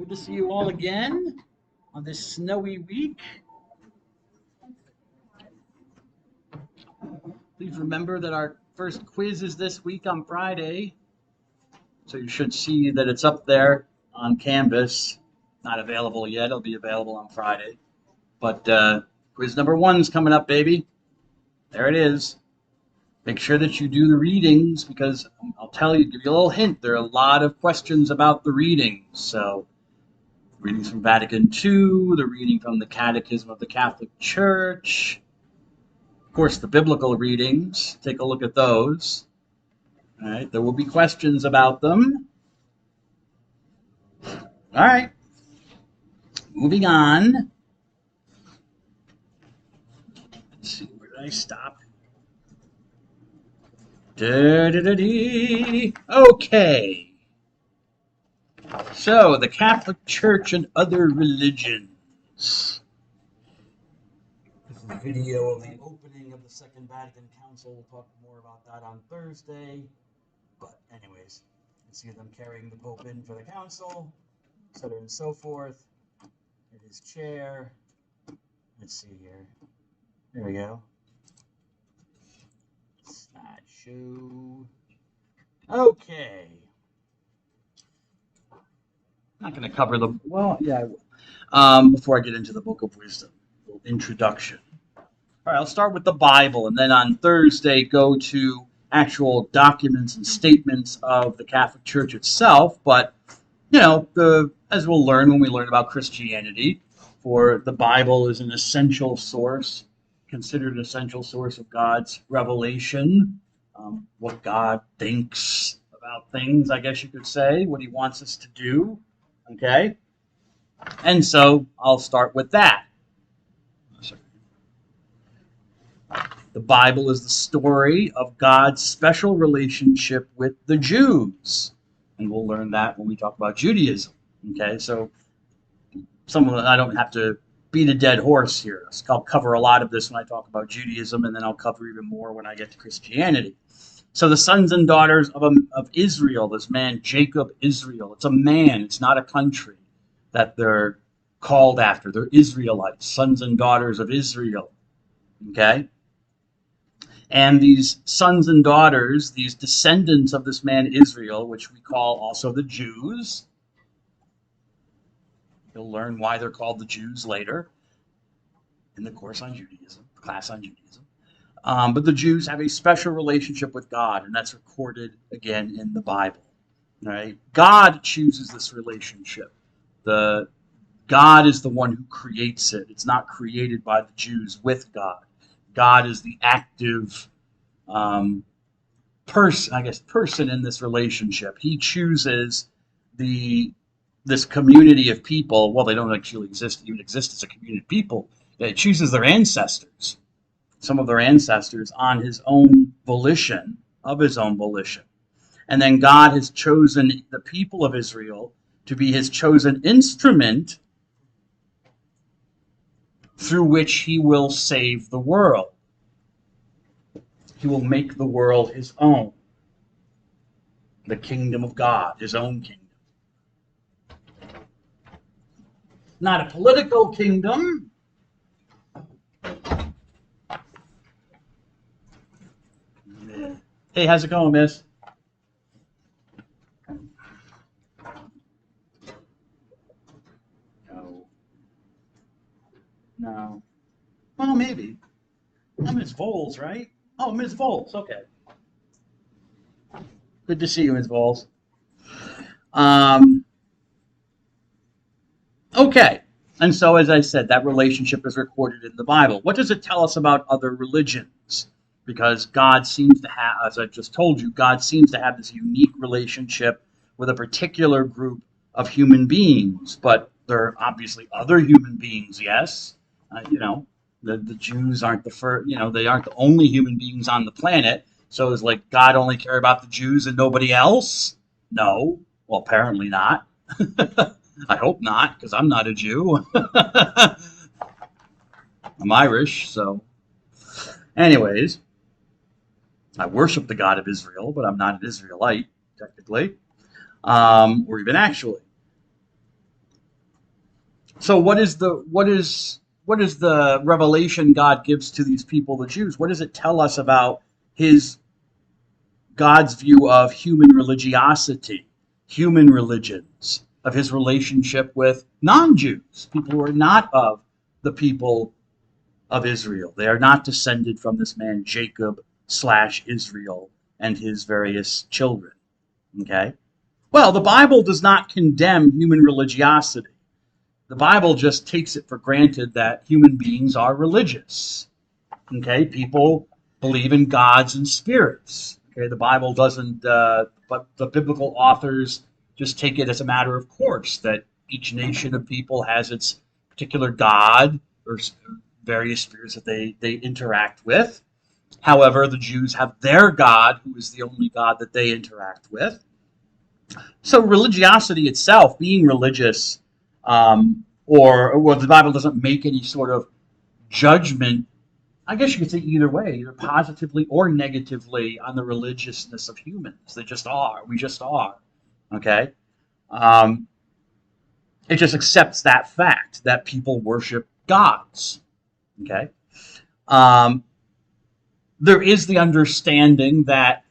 Good to see you all again on this snowy week. Please remember that our first quiz is this week on Friday. So you should see that it's up there on Canvas. Not available yet. It'll be available on Friday. But quiz number 1's coming up, baby. There it is. Make sure that you do the readings because I'll tell you, give you a little hint. There are a lot of questions about the readings. So readings from Vatican II, the reading from the Catechism of the Catholic Church, of course, the biblical readings. Take a look at those. All right, there will be questions about them. All right, moving on. Let's see, where did I stop? Okay. So, the Catholic Church and other religions. This is a video of the opening of the Second Vatican Council. We'll talk more about that on Thursday. But anyways, you can see them carrying the Pope in for the council, so on and so forth. In his chair. Let's see here. There we go. Slideshow. Okay. Not going to cover the, well, yeah, I will. Before I get into the Book of Wisdom, a little introduction. All right, I'll start with the Bible, and then on Thursday go to actual documents and statements of the Catholic Church itself. But, you know, as we'll learn when we learn about Christianity, for the Bible is an essential source, considered an essential source of God's revelation, what God thinks about things, I guess you could say, what he wants us to do. Okay? And so I'll start with that. The Bible is the story of God's special relationship with the Jews. And we'll learn that when we talk about Judaism. Okay, so I don't have to beat a dead horse here. I'll cover a lot of this when I talk about Judaism, and then I'll cover even more when I get to Christianity. So the sons and daughters of Israel, this man Jacob Israel, it's a man, it's not a country that they're called after. They're Israelites, sons and daughters of Israel. Okay? And these sons and daughters, these descendants of this man Israel, which we call also the Jews, you'll learn why they're called the Jews later in the course on Judaism, class on Judaism. But the Jews have a special relationship with God, and that's recorded again in the Bible. Right? God chooses this relationship. God is the one who creates it. It's not created by the Jews with God. God is the active person in this relationship. He chooses this community of people. Well, they don't actually even exist as a community of people. It chooses their ancestors, some of their ancestors, on his own volition, of his own volition. And then God has chosen the people of Israel to be his chosen instrument through which he will save the world. He will make the world his own. The kingdom of God, his own kingdom. Not a political kingdom. Hey, how's it going, miss? No. Well, maybe. I'm Miss Voles, right? Oh, Miss Voles. Okay. Good to see you, Miss Voles. Okay. And so, as I said, that relationship is recorded in the Bible. What does it tell us about other religions? Because God seems to have, as I just told you, God seems to have this unique relationship with a particular group of human beings. But there are obviously other human beings, yes. The Jews aren't the first, they aren't the only human beings on the planet. So it's like God only cared about the Jews and nobody else? No. Well, apparently not. I hope not, because I'm not a Jew. I'm Irish, so. Anyways, I worship the God of Israel, but I'm not an Israelite, technically, or even actually. So what is the revelation God gives to these people, the Jews? What does it tell us about his God's view of human religiosity, human religions, of his relationship with non-Jews, people who are not of the people of Israel? They are not descended from this man Jacob slash Israel and his various children. Okay? Well, the Bible does not condemn human religiosity. The Bible just takes it for granted that human beings are religious. Okay? People believe in gods and spirits. Okay? The Bible doesn't, but the biblical authors just take it as a matter of course that each nation of people has its particular god or various spirits that they interact with. However, the Jews have their God, who is the only God that they interact with. So religiosity itself, being religious, or the Bible doesn't make any sort of judgment. I guess you could say either way, either positively or negatively on the religiousness of humans. They just are. We just are. Okay? It just accepts that fact that people worship gods. Okay? There is the understanding that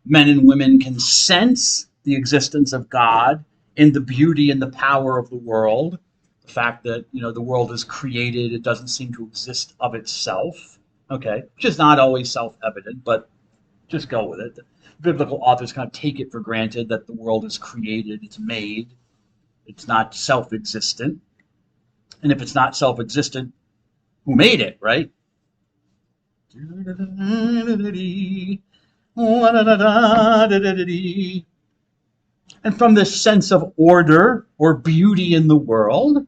men and women can sense the existence of God in the beauty and the power of the world. The fact that, the world is created, it doesn't seem to exist of itself. Okay, which is not always self-evident, but just go with it. The biblical authors kind of take it for granted that the world is created, it's made, it's not self-existent. And if it's not self-existent, who made it, right? And from this sense of order or beauty in the world,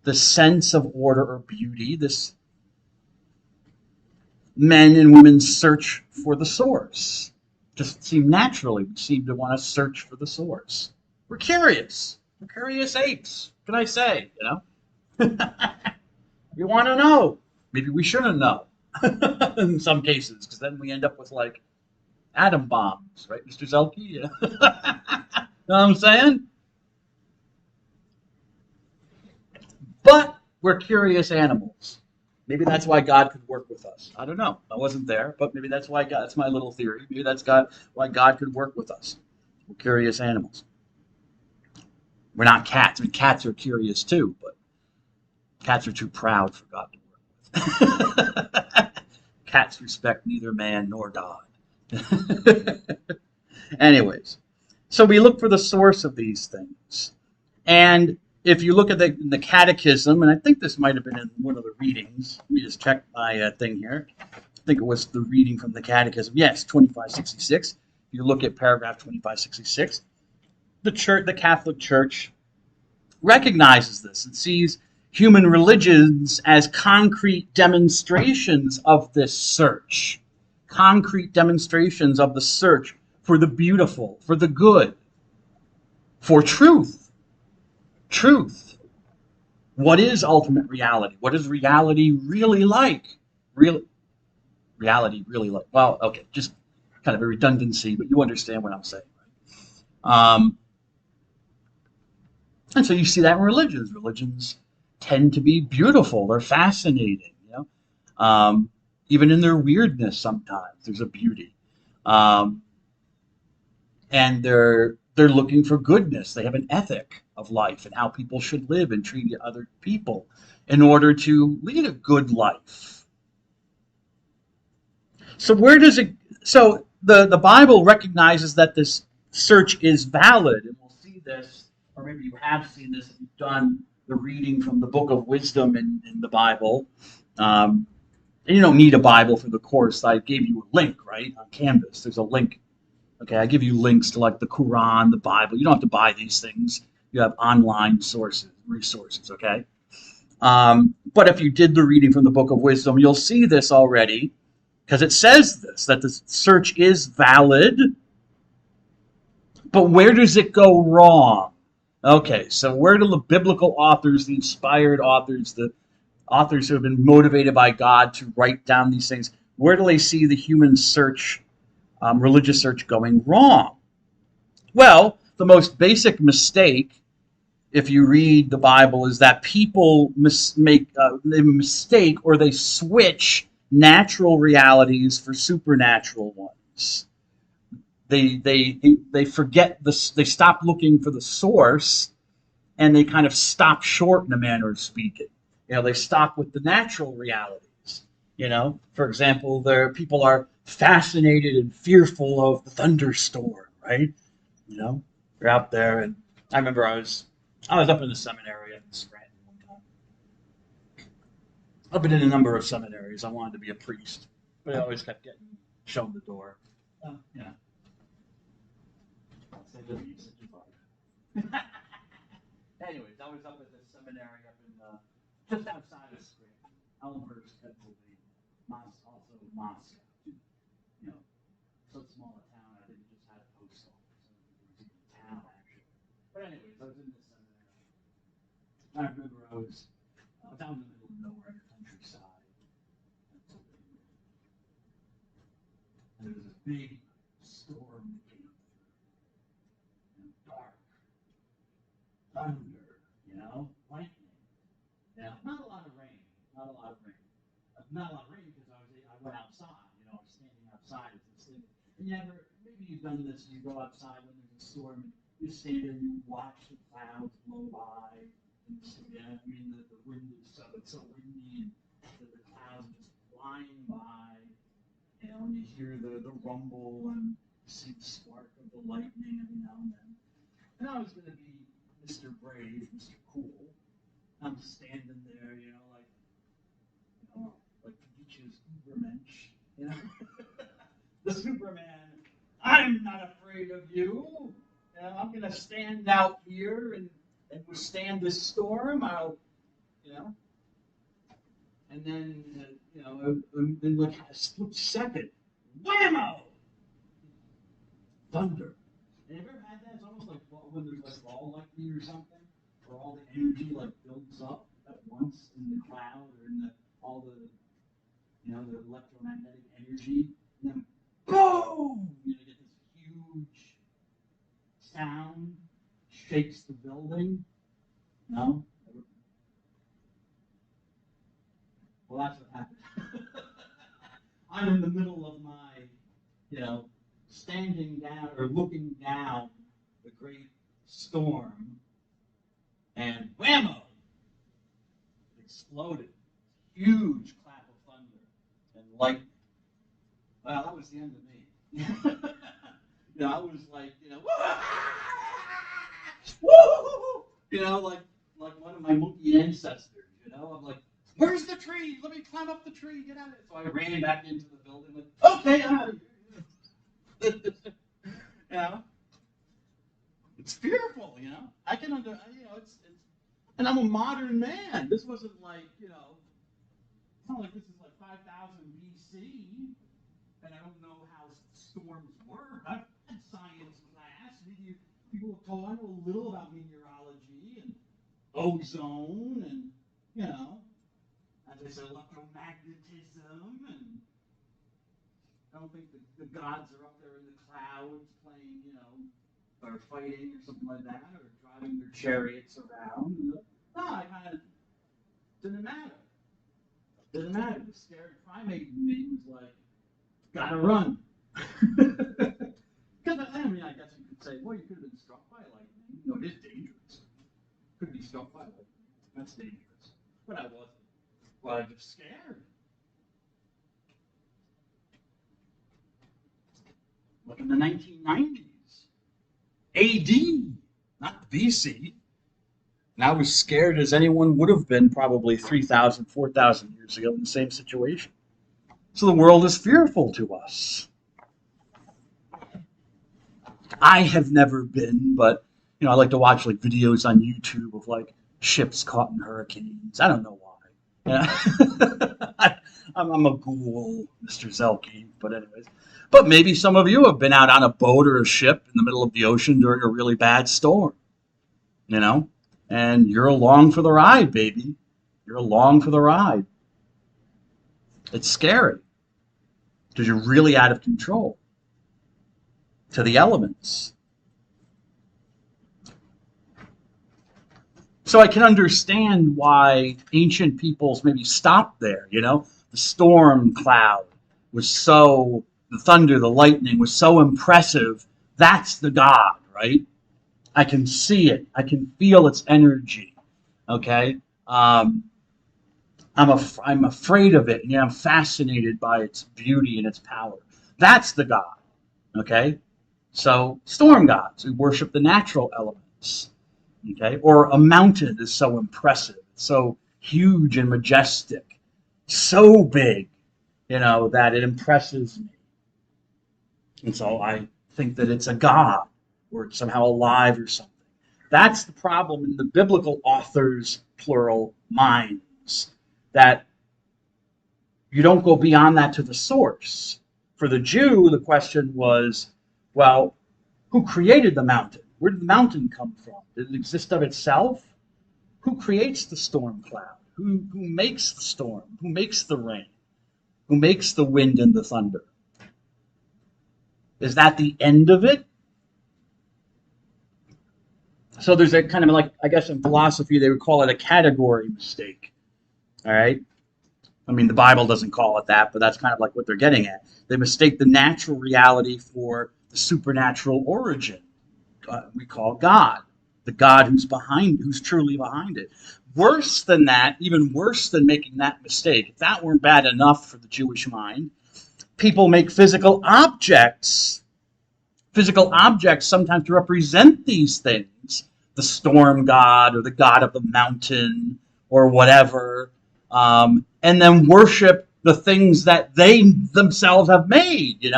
the sense of order or beauty, this men and women search for the source. Just seem naturally, we seem to want to search for the source. We're curious. We're curious apes. What can I say? We want to know. Maybe we shouldn't know in some cases, because then we end up with like atom bombs, right, Mr. Zelke? Yeah. Know what I'm saying? But we're curious animals. Maybe that's why God could work with us. I don't know. I wasn't there, but maybe that's why God. That's my little theory. Maybe that's why God could work with us. We're curious animals. We're not cats. I mean, cats are curious too, but cats are too proud for God to work with. Cats respect neither man nor God. Anyways, so we look for the source of these things. And if you look at the catechism, and I think this might have been in one of the readings. Let me just check my thing here. I think it was the reading from the catechism. Yes, 2566. If you look at paragraph 2566, the Catholic Church recognizes this and sees human religions as concrete demonstrations of this search. Concrete demonstrations of the search for the beautiful, for the good, for truth. Truth. What is ultimate reality? What is reality really like? Reality really like? Well, okay, just kind of a redundancy, but you understand what I'm saying, right? And so you see that in religions. Religions tend to be beautiful. They're fascinating, even in their weirdness sometimes there's a beauty. And they're looking for goodness. They have an ethic of life and how people should live and treat other people in order to lead a good life. So the Bible recognizes that this search is valid, and we'll see this, or maybe you have seen this if you've done the reading from the Book of Wisdom in the Bible. And you don't need a Bible for the course. I gave you a link, right, on Canvas. There's a link. Okay, I give you links to like the Quran, the Bible. You don't have to buy these things. You have online resources, okay? But if you did the reading from the Book of Wisdom, you'll see this already, because it says this, that the search is valid. But where does it go wrong? Okay, so where do the biblical authors, the inspired authors, the authors who have been motivated by God to write down these things, where do they see the human search, religious search, going wrong? Well, the most basic mistake if you read the Bible, is that people they mistake or they switch natural realities for supernatural ones. They forget this. They stop looking for the source, and they kind of stop short in a manner of speaking. They stop with the natural realities. For example, people are fascinated and fearful of the thunderstorm, right? They're out there, and I remember I was up in the seminary in Scranton one time. I've been in a number of seminaries. I wanted to be a priest, but I always kept getting shown the door. Yeah. Anyways, I was up at the seminary up in just outside of Scranton, Elmhurst, Pennsylvania, also Moscow. So small a town, I think it just had a post office. It was even a town, actually. But anyways, I was in this seminary. I remember I was down in the middle of nowhere in the countryside, Pennsylvania. And there was a big storm that came through. Dark, thunder, lightning. Not a lot of rain. Not a lot of rain. Not a lot of rain because I went outside. I was standing outside at this thing. And maybe you've done this. You go outside when there's a storm. You stand there and you watch the clouds blow by. And the wind is so windy, and the clouds just flying by. And you hear the rumble and you see the spark of the lightning every now and then. And I was going to be Mr. Brave, Mr. Cool. I'm standing there, like Nietzsche's Ubermensch, the Superman. I'm not afraid of you. I'm going to stand out here and withstand this storm. And then, in like a split second, whammo! Thunder. And have you ever had that? It's almost like when there's like ball lightning or something, where all the energy builds up at once in the cloud or in all the electromagnetic energy, and then boom! You get this huge sound, shakes the building. No? Well, that's what happened. I'm in the middle of my, standing down or looking down the great storm, and whammo! It exploded. Huge clap of thunder and lightning. Well, that was the end of me. I was like, woo! Like one of my monkey ancestors. I'm like, where's the tree? Let me climb up the tree. Get out of it. So I ran back into the building. Like, okay, I'm out of here. It's fearful. I can it's and I'm a modern man. This wasn't like, it's not like this is like 5,000 BC, and I don't know how storms work. I've had science class. People have told I know a little about meteorology and ozone and, as I said, electromagnetism, and I don't think the gods are up there in the clouds playing, or fighting or something like that, or driving their chariots around. No, I kind of didn't matter. Didn't matter. The scared primate in me was like, gotta run. Because I guess you could say, well, you could have been struck by lightning. It is dangerous. Could be struck by lightning. That's dangerous. But I wasn't. Well, I was just scared. Look in the 1990s. AD, not BC. And I was scared as anyone would have been probably 3,000, 4,000 years ago in the same situation. So the world is fearful to us. I have never been, but I like to watch videos on YouTube of ships caught in hurricanes. I don't know why. I'm a ghoul, Mr. Zelke, but anyways. But maybe some of you have been out on a boat or a ship in the middle of the ocean during a really bad storm, and you're along for the ride, baby. You're along for the ride. It's scary because you're really out of control to the elements. So I can understand why ancient peoples maybe stopped there, you know? The storm cloud the thunder, the lightning was so impressive. That's the God, right? I can see it. I can feel its energy. Okay? I'm afraid of it, and yet I'm fascinated by its beauty and its power. That's the God. Okay? So, storm gods, we worship the natural elements. Okay? Or a mountain is so impressive, so huge and majestic, so big, that it impresses me. And so I think that it's a god or it's somehow alive or something. That's the problem in the biblical authors, plural, minds, that you don't go beyond that to the source. For the Jew, the question was, well, who created the mountain? Where did the mountain come from? Did it exist of itself? Who creates the storm cloud? Who makes the storm? Who makes the rain? Who makes the wind and the thunder? Is that the end of it? So there's a kind of like, I guess in philosophy, they would call it a category mistake. All right? I mean, the Bible doesn't call it that, but that's kind of like what they're getting at. They mistake the natural reality for the supernatural origin. We call God, the God who's truly behind it. Worse than that, even worse than making that mistake, if that weren't bad enough for the Jewish mind, people make physical objects sometimes to represent these things, the storm god or the god of the mountain or whatever, and then worship the things that they themselves have made,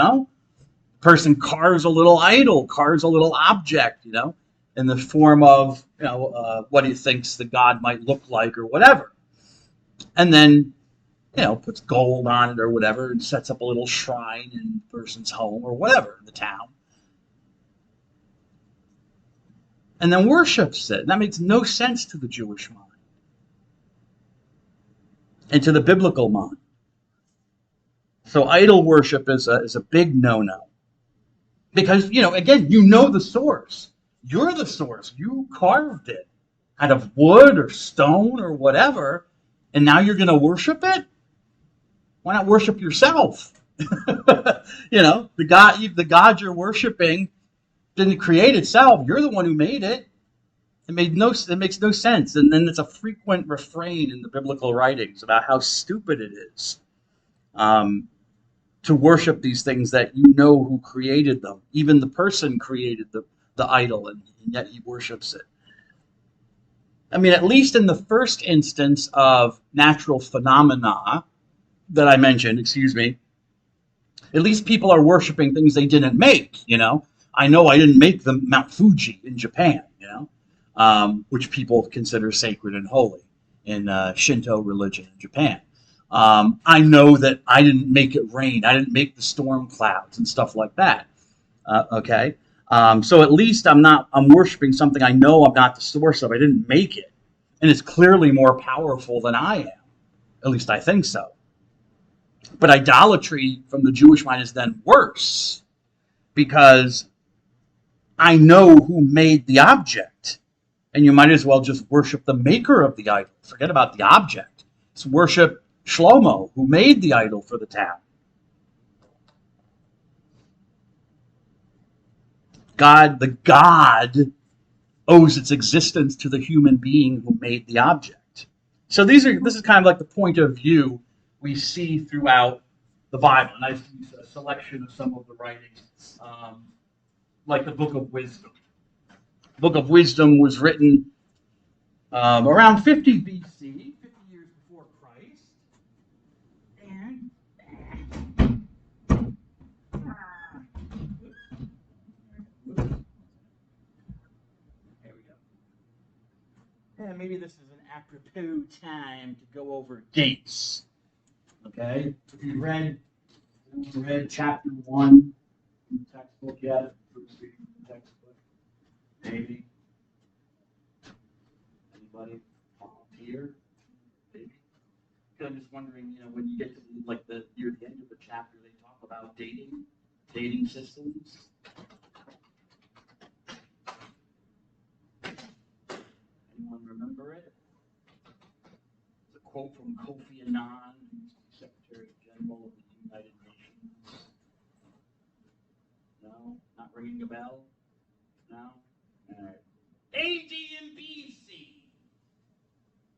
Person carves a little idol, carves a little object, in the form of, what he thinks the god might look like or whatever. And then, puts gold on it or whatever and sets up a little shrine in the person's home or whatever in the town. And then worships it. And that makes no sense to the Jewish mind and to the biblical mind. So idol worship is a big no-no. Because, again, the source. You're the source. You carved it out of wood or stone or whatever, and now you're going to worship it? Why not worship yourself? The God you're worshiping didn't create itself. You're the one who made it. It makes no sense. And then it's a frequent refrain in the biblical writings about how stupid it is to worship these things that who created them. Even the person created the idol, and yet he worships it. I mean, at least in the first instance of natural phenomena that I mentioned, at least people are worshiping things they didn't make, I know I didn't make the Mount Fuji in Japan, which people consider sacred and holy in Shinto religion in Japan. I know that I didn't make it rain. I didn't make the storm clouds and stuff like that. Okay. So at least I'm worshiping something I know I'm not the source of. I didn't make it. And it's clearly more powerful than I am. At least I think so. But idolatry from the Jewish mind is then worse because I know who made the object. And you might as well just worship the maker of the idol. Forget about the object. Just worship Shlomo, who made the idol for the town. The God owes its existence to the human being who made the object. So this is kind of like the point of view we see throughout the Bible. And I've used a selection of some of the writings, like the Book of Wisdom. The Book of Wisdom was written around 50 BC, 50 years before Christ. And there we go. And maybe this is an apropos time to go over dates. Okay? If you read chapter 1 in the textbook yet, first reading the textbook, maybe. Anybody volunteer? Maybe. I'm just wondering, when you get to near the end of the chapter, they talk about dating systems. Anyone remember it? It's a quote from Kofi Annan, who's the Secretary General of the United Nations. No? Not ringing a bell? No? All right. AD and BC.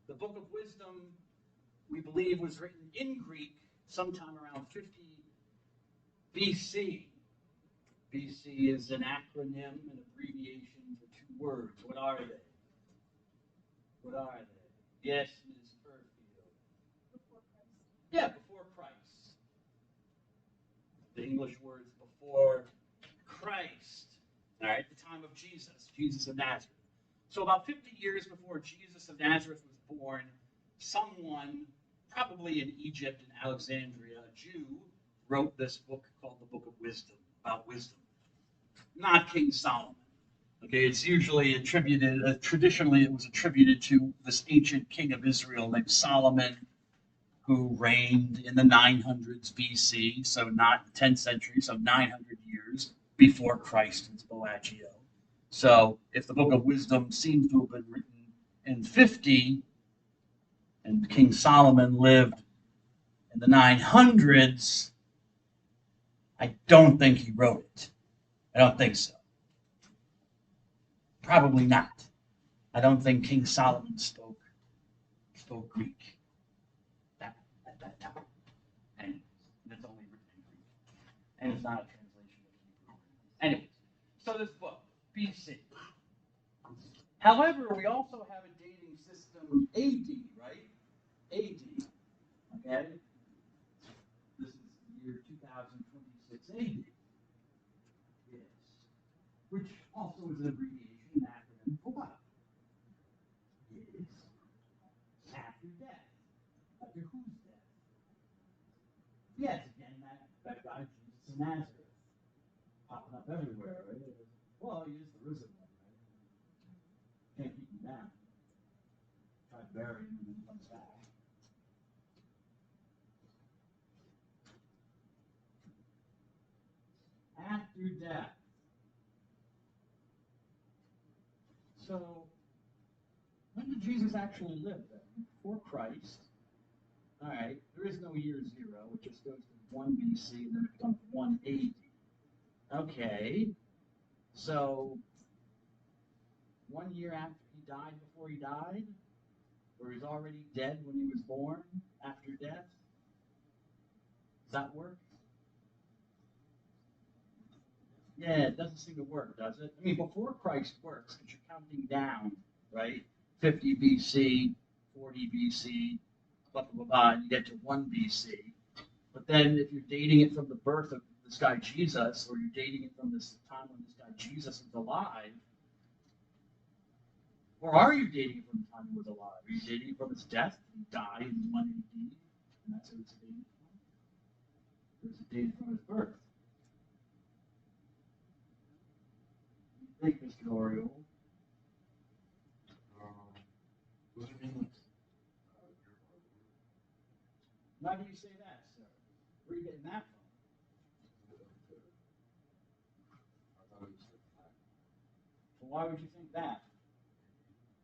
The Book of Wisdom, we believe, was written in Greek sometime around 50 BC. BC is an acronym, an abbreviation for two words. What are they? What are they? Yes, Ms. Furfield. Before Christ. Yeah, before Christ. The English words before Christ. All right, the time of Jesus, Jesus of Nazareth. So about 50 years before Jesus of Nazareth was born, someone, probably in Egypt, in Alexandria, a Jew, wrote this book called the Book of Wisdom, about wisdom. Not King Solomon. Okay, it's usually attributed, traditionally it was attributed to this ancient king of Israel named Solomon, who reigned in the 900s BC, so not 10th century, so 900 years before Christ and Boagio. So if the Book of Wisdom seems to have been written in 50, and King Solomon lived in the 900s, I don't think he wrote it. I don't think so. Probably not. I don't think King Solomon spoke Greek at that time. And it's only written in Greek. And it's not a translation of Hebrew. Anyways, so this book, BC. However, we also have a dating system AD, right? AD. Okay? This is the year 2026 AD. Yes. Which also is an abbreviation, an acronym for what? Yes. After death. After whose death? Yes, again, that guy, Jesus of Nazareth. Popping up everywhere, right? Well, he is the risen one, right? Can't keep him down. Try to bury him and then he comes back. After death. So, when did Jesus actually live then? Before Christ. All right, there is no year zero. It just goes to 1 BC and then it becomes 1 AD. Okay, so 1 year after he died, before he died, or he's already dead when he was born after death? Does that work? Yeah, it doesn't seem to work, does it? I mean, before Christ works, because you're counting down, right? 50 BC, 40 BC, blah, blah, blah, blah, and you get to 1 BC. But then if you're dating it from the birth of this guy Jesus, or you're dating it from this time when this guy Jesus was alive, or are you dating it from the time he was alive? Are you dating it from his death? He died in 1 AD, and that's who it's dated from? Or is it dated from his birth? Thank you, Mr. Oriole. What do you mean? Why do you say that, sir? Where are you getting that from? I thought it was like Well, why would you think that?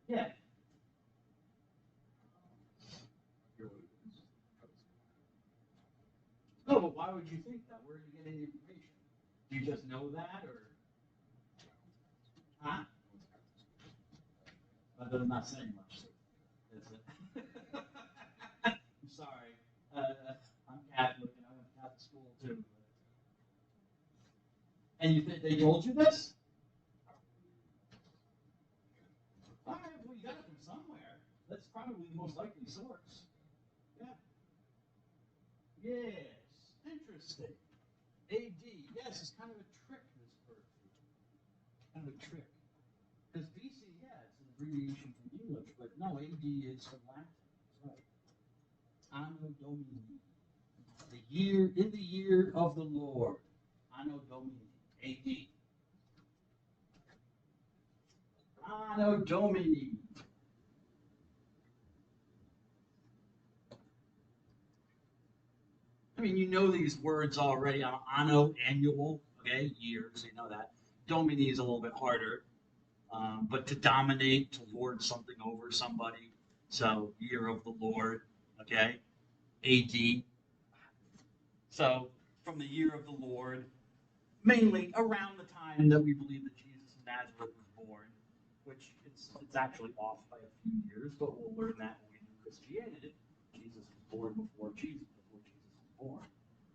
Yeah. No, but why would you think that? Where are you getting the information? Do you just know that, or? Huh? I'm not saying much. Is it? I'm sorry. I'm Catholic and I went to Catholic school too. And you think they told you this? All right, well, you got it from somewhere. That's probably the most likely source. Yeah. Yes. Interesting. AD. Yes, it's kind of a trick, this birth. Kind of a trick. Because BC, yeah, it's an abbreviation from English, but no, AD is from Latin. Right. Anno Domini. In the year of the Lord. Anno Domini. AD. Anno Domini. I mean, you know these words already. Anno, annual, okay, year, so you know that. Domini is a little bit harder. but to dominate, to lord something over somebody. So, year of the Lord, okay, AD. So, from the year of the Lord, mainly around the time that we believe that Jesus of Nazareth was born, which it's actually off by a few years, but we'll learn that when we do Christianity. Jesus was born before Jesus was born.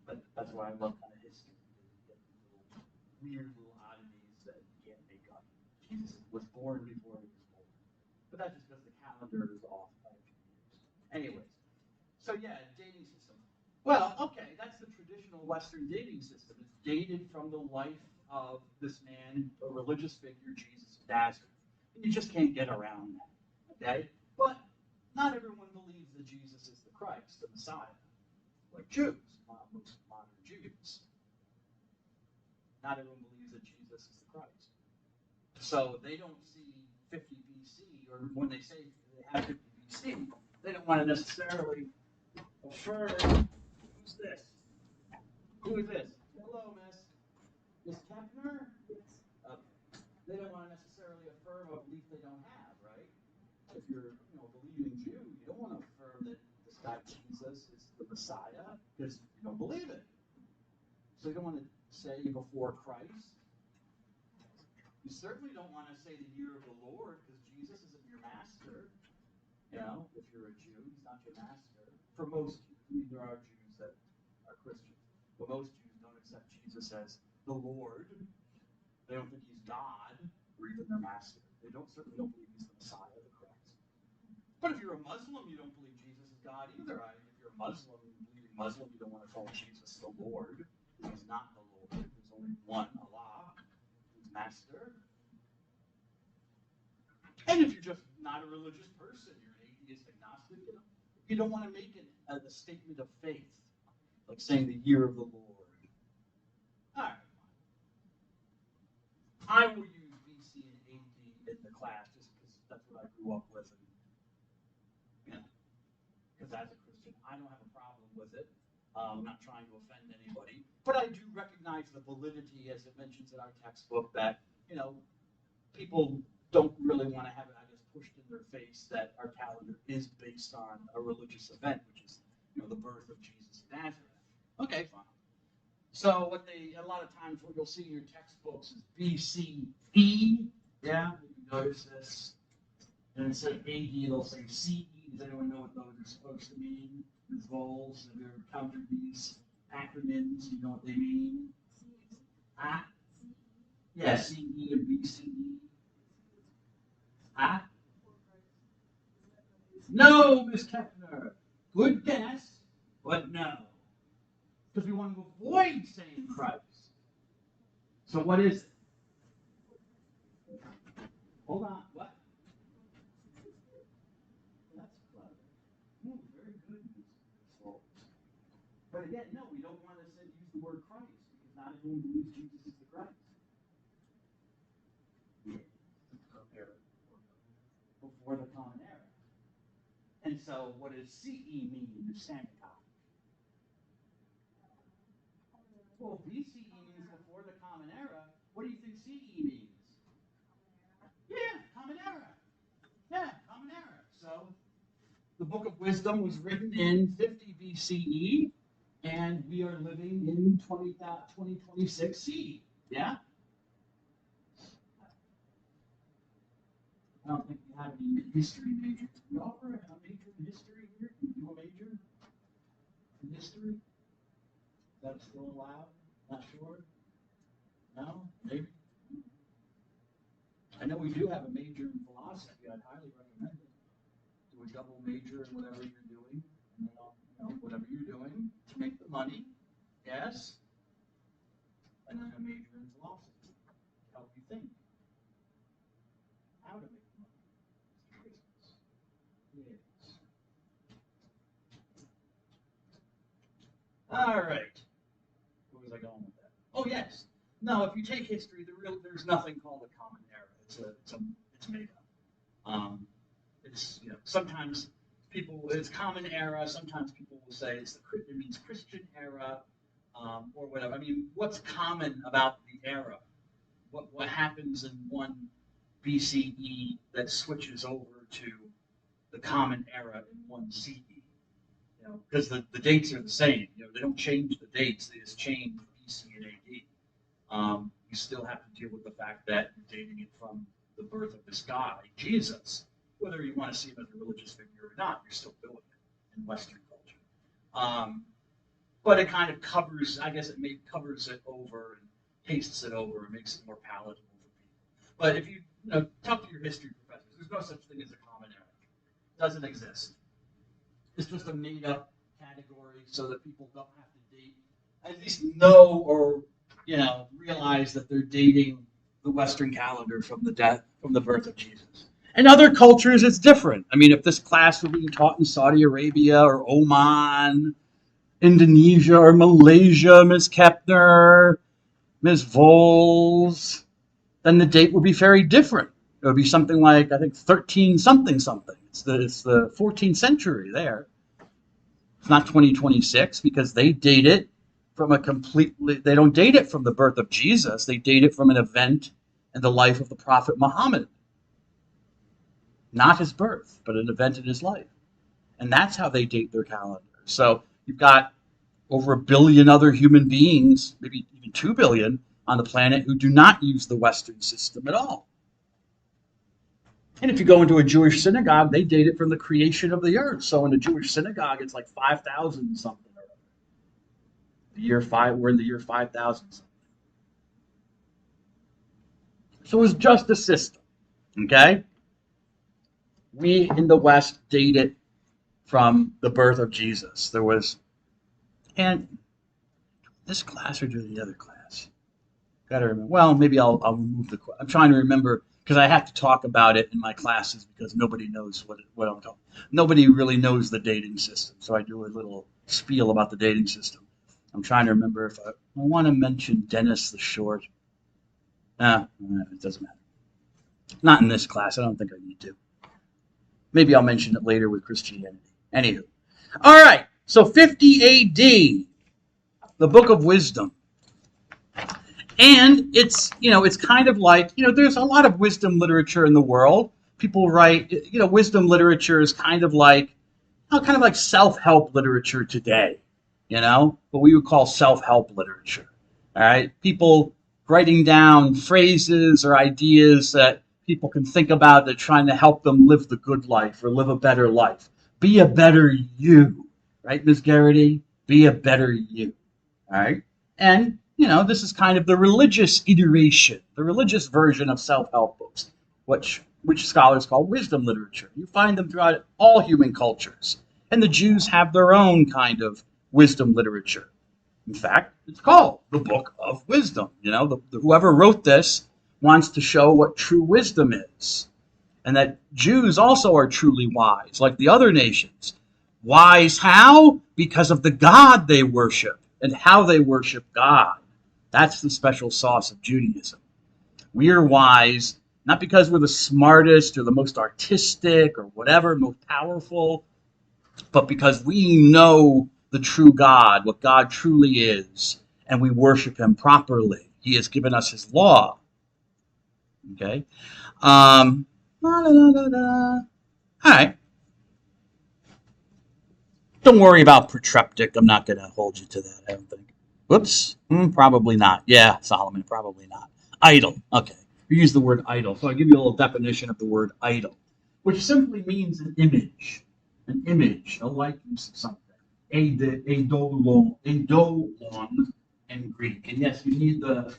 But that's why I love kind of history, because you get these little weird little oddities that you can't make up. Jesus was born before he was born. But that's just because the calendar is off by a few years. Anyways, so yeah, dating system. Well, okay, that's the traditional Western dating system. It's dated from the life of this man, a religious figure, Jesus of Nazareth. And you just can't get around that, okay? But not everyone believes that Jesus is the Christ, the Messiah, like Jews, most modern Jews. Not everyone believes that Jesus is the Christ. So they don't see 50 BC, or when they say they have 50 BC, they don't want to necessarily affirm. Who's this? Who is this? Hello, Miss. Miss Kepner? Okay. They don't want to necessarily affirm a belief they don't have, right? If you're, a believing Jew, you don't want to affirm that this guy Jesus is the Messiah because you don't believe it. So you don't want to say before Christ. You certainly don't want to say the year of the Lord because Jesus isn't your master. If you're a Jew, he's not your master. For most Jews, I mean, there are Jews that are Christians, but most Jews don't accept Jesus as the Lord. They don't think he's God or even their master. They certainly don't believe he's the Messiah, the Christ. But if you're a Muslim, you don't believe Jesus is God either. If you're a Muslim, you don't want to call Jesus the Lord. He's not the Lord. There's only one Allah, who's master. And if you're just not a religious person, you're an atheist agnostic, you don't want to make it a statement of faith, like saying the year of the Lord. All right. I will use BC and AD in the class just because that's what I grew up with. And, because as a Christian, I don't have a problem with it. I'm not trying to offend anybody. But I do recognize the validity, as it mentions in our textbook, that, people don't really want to have it, pushed in their face that our calendar is based on a religious event, which is, the birth of Jesus of Nazareth. Okay, fine. So a lot of times what you'll see in your textbooks is BCE. Yeah, you can notice this. And instead of AD, they'll say CE. Does anyone know what those are supposed to mean? These roles, have you ever encountered these acronyms? You know what they mean? Ah? Yeah, CE and BCE. Ah? No, Miss Kepner. Good guess, but no. Because we want to avoid saying Christ. So what is it? Hold on. What? That's clever. Very good. But again, no, we don't want to use the word Christ because not everyone believes Jesus is the Christ. Before the Common Era. And so what does CE mean in Semitic? Well, BCE means before the Common Era. What do you think CE means? Yeah, Common Era. Yeah, Common Era. So the Book of Wisdom was written in 50 BCE, and we are living in 2026 CE. Yeah? I don't think we have any history majors. Do we offer a major in history here? Can you do a major in history? Is that still allowed? Not sure? No? Maybe? I know we do have a major in philosophy. I'd highly recommend it. Do a double major in whatever you're doing. Whatever you're doing to make the money. Yes? And then a major in philosophy to help you think how to make money. Yes. All right. Where was I going with that? Oh yes. No, if you take history, there's nothing called a common era. It's made up. Sometimes it's common era. Sometimes people will say it means Christian era, or whatever. I mean, what's common about the era? What happens in one BCE that switches over to the Common Era in 1 CE. You know, because the dates are the same. You know, they don't change the dates; they just change BC and AD. You still have to deal with the fact that you're dating it from the birth of this guy, Jesus. Whether you want to see him as a religious figure or not, you're still doing it in Western culture. But it kind of covers, I guess covers it over and pastes it over and makes it more palatable for people. But if you talk to your history professors, there's no such thing as a common era. It doesn't exist. It's just a made-up category so that people don't have to date, at least know or realize that they're dating the Western calendar from the birth of Jesus. In other cultures, it's different. I mean, if this class were being taught in Saudi Arabia or Oman, Indonesia or Malaysia, Ms. Kepner, Ms. Voles, then the date would be very different. It would be something like, I think, 13 something something. It's the 14th century there. It's not 2026 because they date it from they don't date it from the birth of Jesus. They date it from an event in the life of the Prophet Muhammad. Not his birth, but an event in his life. And that's how they date their calendar. So you've got over 1 billion other human beings, maybe even 2 billion on the planet who do not use the Western system at all. And if you go into a Jewish synagogue, they date it from the creation of the earth. So in a Jewish synagogue, it's like 5,000 something. We're in the year 5,000 something. So it's just a system, okay? We in the West date it from the birth of Jesus. And this class or do the other class? Got to remember. Well, maybe I'll remove I'm trying to remember because I have to talk about it in my classes because nobody knows what I'm talking. Nobody really knows the dating system, so I do a little spiel about the dating system. I'm trying to remember if I want to mention Dennis the Short. It doesn't matter. Not in this class. I don't think I need to. Maybe I'll mention it later with Christianity. Anywho. All right. So 50 AD, the Book of Wisdom. And it's kind of like, there's a lot of wisdom literature in the world. People write, wisdom literature is kind of like self-help literature today, what we would call self-help literature. All right. People writing down phrases or ideas that people can think about that trying to help them live the good life or live a better life. Be a better you. Right, Ms. Garrity? Be a better you. All right. And, this is kind of the religious iteration, the religious version of self-help books, which scholars call wisdom literature. You find them throughout all human cultures. And the Jews have their own kind of wisdom literature. In fact, it's called the Book of Wisdom. Whoever wrote this wants to show what true wisdom is. And that Jews also are truly wise, like the other nations. Wise how? Because of the God they worship and how they worship God. That's the special sauce of Judaism. We are wise, not because we're the smartest or the most artistic or whatever, most powerful, but because we know the true God, what God truly is, and we worship him properly. He has given us his law. Okay? All right. Don't worry about protreptic. I'm not going to hold you to that, I don't think. Whoops. Probably not. Yeah, Solomon, probably not. Idol. Okay. We use the word idol. So I'll give you a little definition of the word idol, which simply means an image, a likeness of something. Eidolon in Greek. And yes, you need I've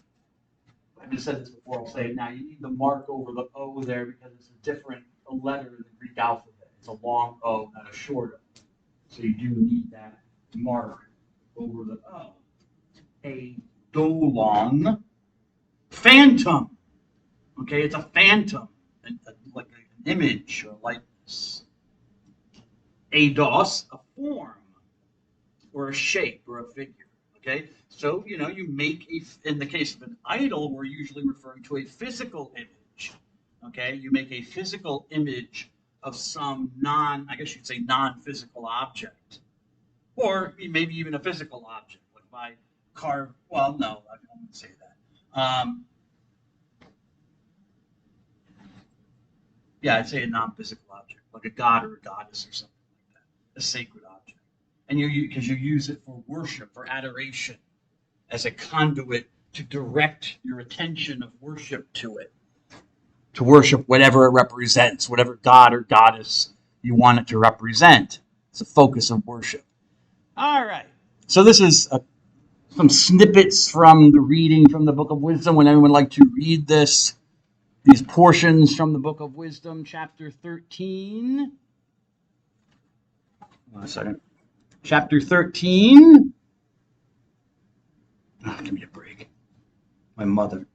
just said this before, I'll say it now. You need the mark over the O there because it's a different letter in the Greek alphabet. It's a long O, not a short O. So you do need that mark over the O. Eidolon. Phantom. Okay, it's a phantom, like an image or likeness. Eidos, a form or a shape or a figure. Okay, so you make in the case of an idol, we're usually referring to a physical image. Okay, you make a physical image of some non-physical object, or maybe even a physical object, like if I carve. Well, no, I wouldn't say that. Yeah, I'd say a non-physical object, like a god or a goddess or something like that, a sacred object. And because you use it for worship, for adoration, as a conduit to direct your attention of worship to it, to worship whatever it represents, whatever god or goddess you want it to represent. It's a focus of worship. All right. So this is some snippets from the reading from the Book of Wisdom. Would anyone like to read these portions from the Book of Wisdom, chapter 13? Hold on a second. Chapter 13. Oh, give me a break. My mother.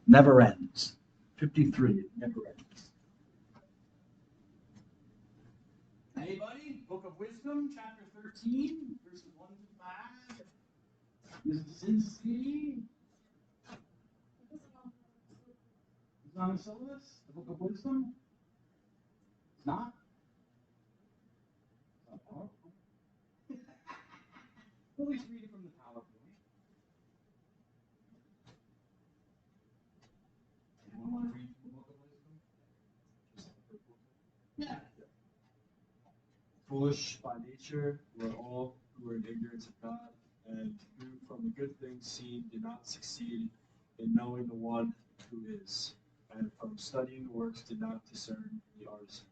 Never ends. 53. It never ends. Anybody? Book of Wisdom, chapter 13, verses 1 to 5. Is it Cincy? It's not a syllabus? The Book of Wisdom? It's not? Oh. At least read it from the PowerPoint. Anyone want to read the Book of Wisdom? Yeah. Foolish by nature were all who were in ignorance of God, and who from the good things seen did not succeed in knowing the one who is, and from studying the works did not discern the artisan.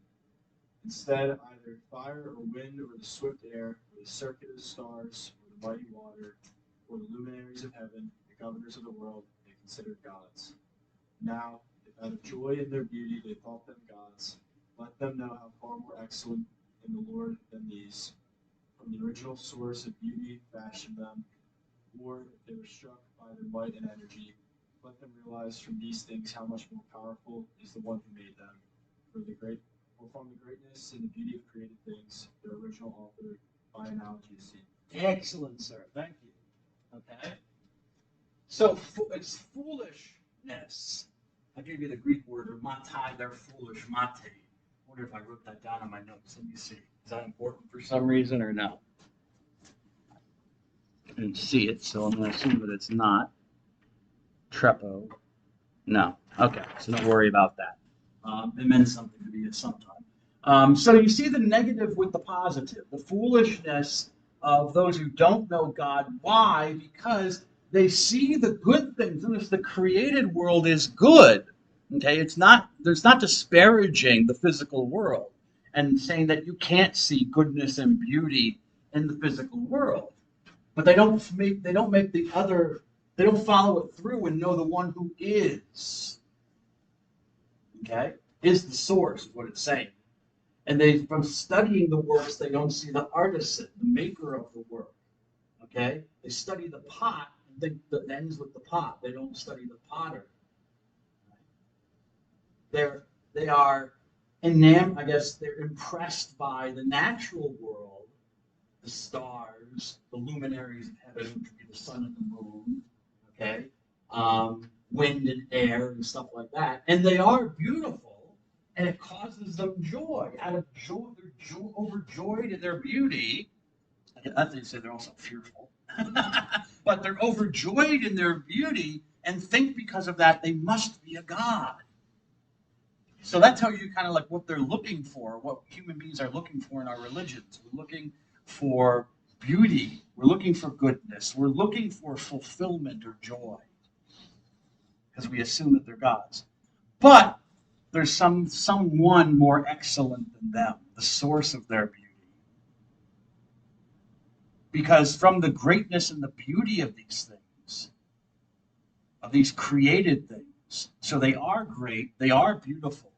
Instead, either fire or wind or the swift air, or the circuit of the stars, or the mighty water, or the luminaries of heaven, the governors of the world, they considered gods. Now, if out of joy in their beauty they thought them gods, let them know how far more excellent in the Lord than these. From the original source of beauty fashioned them, or if they were struck by their might and energy, let them realize from these things how much more powerful is the one who made them. For from the greatness and the beauty of created things, their original author by analogy is seen. Excellent, sir. Thank you. Okay. So it's foolishness. I gave you the Greek word, or matai, they're foolish, mate. I wonder if I wrote that down on my notes. Let me see. Is that important for some reason or no? I didn't see it, so I'm going to assume that it's not. Trepo. No. Okay, so don't worry about that. It meant something to me at some time. So you see the negative with the positive, the foolishness of those who don't know God. Why? Because they see the good things. Notice the created world is good. Okay, there's not disparaging the physical world and saying that you can't see goodness and beauty in the physical world. But they don't follow it through and know the one who is. Okay? Is the source, is what it's saying. And from studying the works, they don't see the artisan, the maker of the work. Okay? They study the pot and think that it ends with the pot. They don't study the potter. They are enamored, I guess they're impressed by the natural world, the stars, the luminaries of heaven, which would be the sun and the moon, okay? Wind and air and stuff like that. And they are beautiful, and it causes them joy. Out of joy, they're overjoyed in their beauty. I think they say they're also fearful. But they're overjoyed in their beauty and think because of that they must be a god. So that tells you kind of like what they're looking for, what human beings are looking for in our religions. We're looking for beauty. We're looking for goodness. We're looking for fulfillment or joy because we assume that they're gods. But there's someone more excellent than them, the source of their beauty. Because from the greatness and the beauty of these things, of these created things, so they are great, they are beautiful,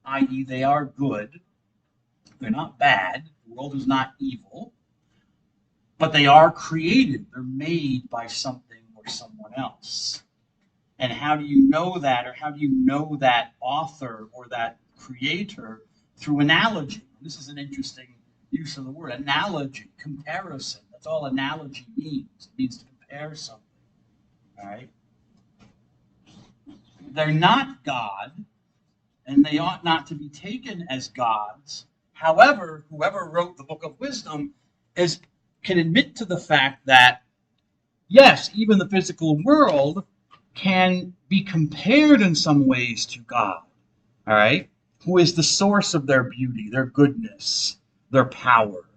i.e. they are good, they're not bad, the world is not evil, but they are created, they're made by something or someone else. And how do you know that, or how do you know that author or that creator? Through analogy. This is an interesting use of the word, analogy, comparison. That's all analogy means. It means to compare something. All right? They're not God, and they ought not to be taken as gods. However, whoever wrote the Book of Wisdom can admit to the fact that, yes, even the physical world can be compared in some ways to God, all right, who is the source of their beauty, their goodness, their power,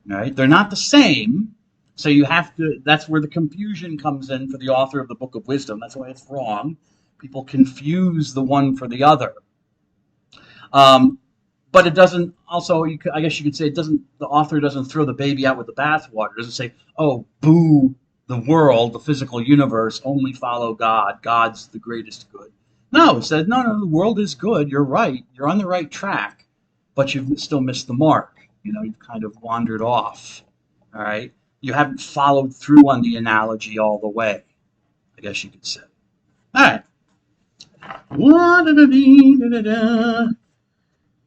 all right? They're not the same, so you have to, that's where the confusion comes in for the author of the Book of Wisdom. That's why it's wrong. People confuse the one for the other. But it doesn't also, I guess you could say it doesn't, the author doesn't throw the baby out with the bathwater. It doesn't say, oh, boo, the world, the physical universe, only follow God. God's the greatest good. No, it said, no, the world is good. You're right. You're on the right track, but you've still missed the mark. You've kind of wandered off. All right. You haven't followed through on the analogy all the way, I guess you could say. All right.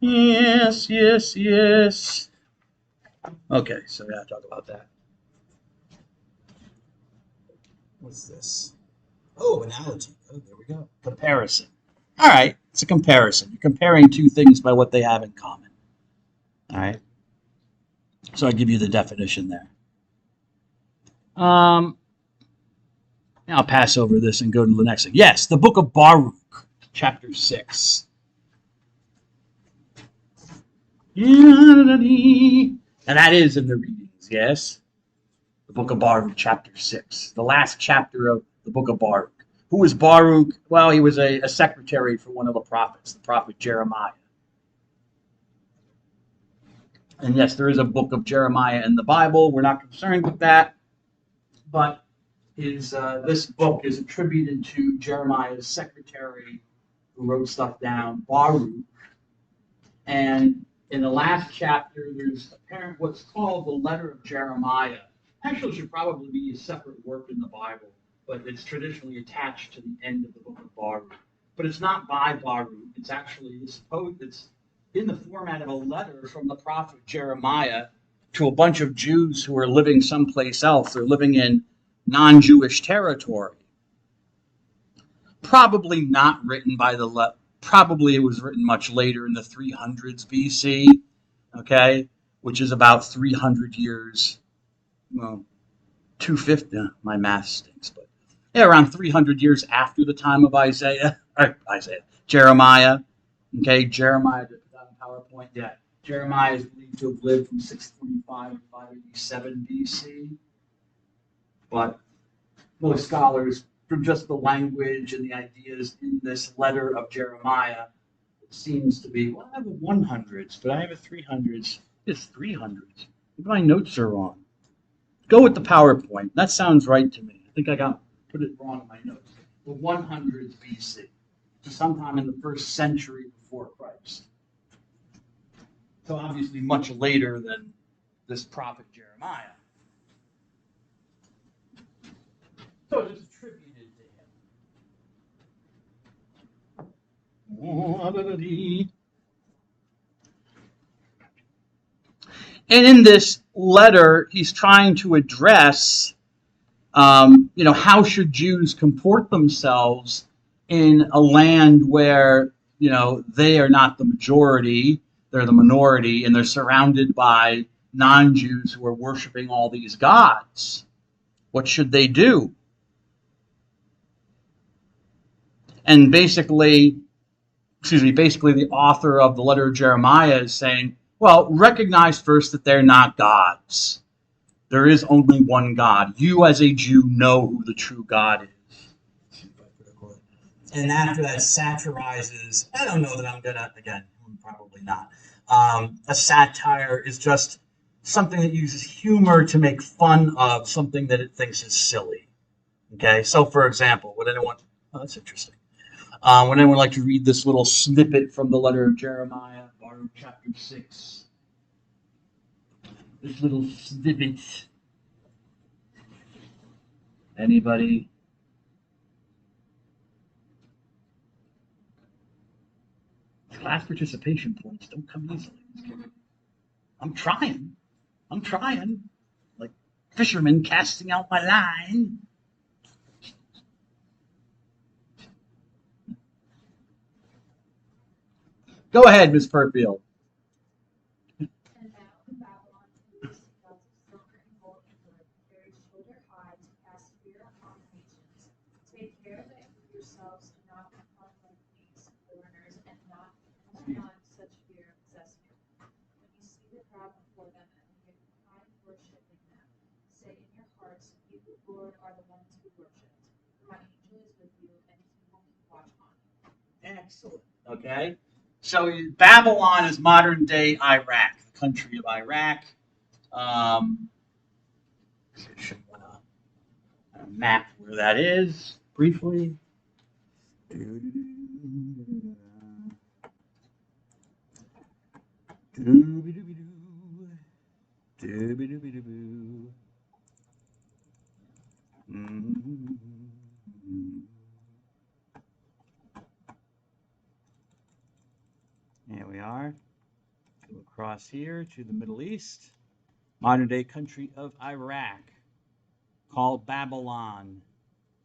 Yes, yes, yes. Okay, so we gotta talk about that. What's this? Oh, analogy. Oh, there we go. Comparison. All right, it's a comparison. You're comparing two things by what they have in common. All right. So I give you the definition there. Now I'll pass over this and go to the next thing. Yes, the book of Baruch, chapter 6. And that is in the readings, yes? The book of Baruch, chapter 6. The last chapter of the book of Baruch. Who was Baruch? Well, he was a secretary for one of the prophets, the prophet Jeremiah. And yes, there is a book of Jeremiah in the Bible. We're not concerned with that. But this book is attributed to Jeremiah's secretary who wrote stuff down, Baruch. And in the last chapter, there's what's called the letter of Jeremiah. Actually, it should probably be a separate work in the Bible, but it's traditionally attached to the end of the book of Baruch. But it's not by Baruch. It's actually it's in the format of a letter from the prophet Jeremiah to a bunch of Jews who are living someplace else. They're living in non-Jewish territory. Probably not written by probably it was written much later in the 300s BC, okay, which is about 300 years, well, 250, my math stinks, but yeah, around 300 years after the time of Jeremiah, okay, Jeremiah, PowerPoint, yeah, Jeremiah is believed to have lived from 645 to 587 BC, but most scholars, from just the language and the ideas in this letter of Jeremiah, it seems to be, well, I have a 100s, but I have a 300s. It's 300s. Maybe my notes are wrong. Go with the PowerPoint. That sounds right to me. I think I put it wrong in my notes. The 100s BC, so sometime in the first century before Christ. So obviously much later than this prophet Jeremiah. So it's attributed to him. And in this letter, he's trying to address, how should Jews comport themselves in a land where, they are not the majority, they're the minority, and they're surrounded by non-Jews who are worshiping all these gods. What should they do? And basically the author of the letter of Jeremiah is saying, well, recognize first that they're not gods. There is only one God. You as a Jew know who the true God is. And after that satirizes, I don't know that I'm going to, again, probably not. A satire is just something that uses humor to make fun of something that it thinks is silly. Okay, so for example, that's interesting. Would anyone like to read this little snippet from the letter of Jeremiah, Baruch chapter 6? This little snippet. Anybody? Class participation points don't come easily. I'm trying. Like fishermen casting out my line. Go ahead, Ms. Perfield. And thou in Babylon wouldest dealt silver and gold and wood, very shoulder high to cast fear upon the nations. Take care that Lord are the ones who worship. My angel is with you, and he will keep watch on you. Excellent. Okay. So Babylon is modern day Iraq, the country of Iraq. Should map where that is briefly. There we are. Go across here to the Middle East, modern day country of Iraq, called Babylon.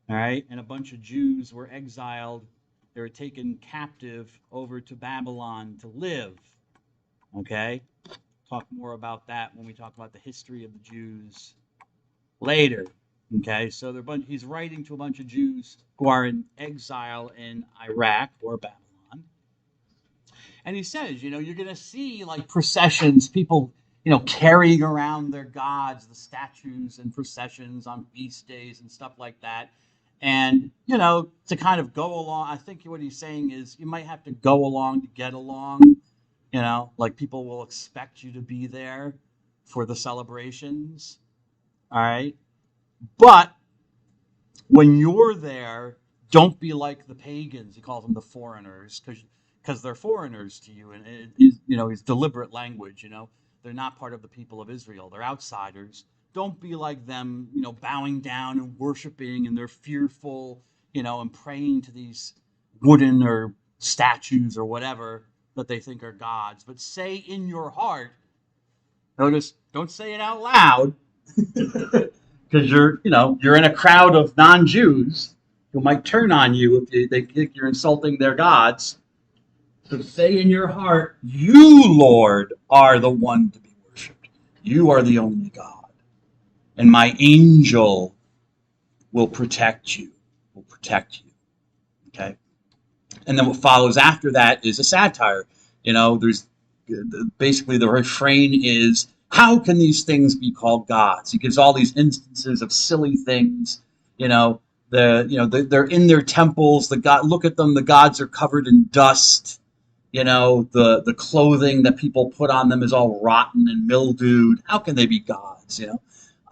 All right, and a bunch of Jews were exiled. They were taken captive over to Babylon to live. Okay, talk more about that when we talk about the history of the Jews later. Okay, so he's writing to a bunch of Jews who are in exile in Iraq or Babylon. And he says, you're going to see like processions, people, carrying around their gods, the statues and processions on feast days and stuff like that. And, to kind of go along, I think what he's saying is you might have to go along to get along, like people will expect you to be there for the celebrations. All right. But when you're there, don't be like the pagans. He calls them the foreigners because they're foreigners to you. And it is, it's deliberate language, they're not part of the people of Israel. They're outsiders. Don't be like them, bowing down and worshiping, and they're fearful, and praying to these wooden or statues or whatever that they think are gods. But say in your heart, notice, don't say it out loud, because you're in a crowd of non-Jews who might turn on you if they think you're insulting their gods. So say in your heart, you, Lord, are the one to be worshipped. You are the only God. And my angel will protect you. Okay? And then what follows after that is a satire. There's basically the refrain is, how can these things be called gods? He gives all these instances of silly things. They're in their temples. Look at them. The gods are covered in dust. The clothing that people put on them is all rotten and mildewed. How can they be gods?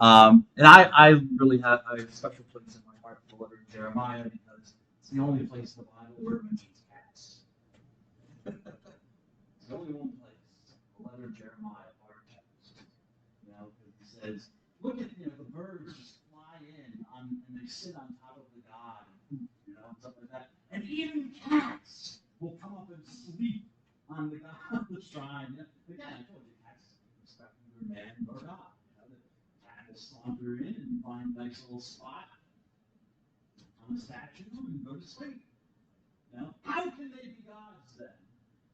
And I really have a special place in my heart for the letter of Jeremiah, because it's the only place in the Bible where it mentions cats. It's the only one place, the letter of Jeremiah, part text. It says, look at the birds just fly in and they sit on top of the god and stuff like that. And even cats will come up and sleep on the god of the shrine. Again, I told you, cats respect neither man nor God. The cat will saunter in and find a nice little spot on a statue and go to sleep. How can they be gods then?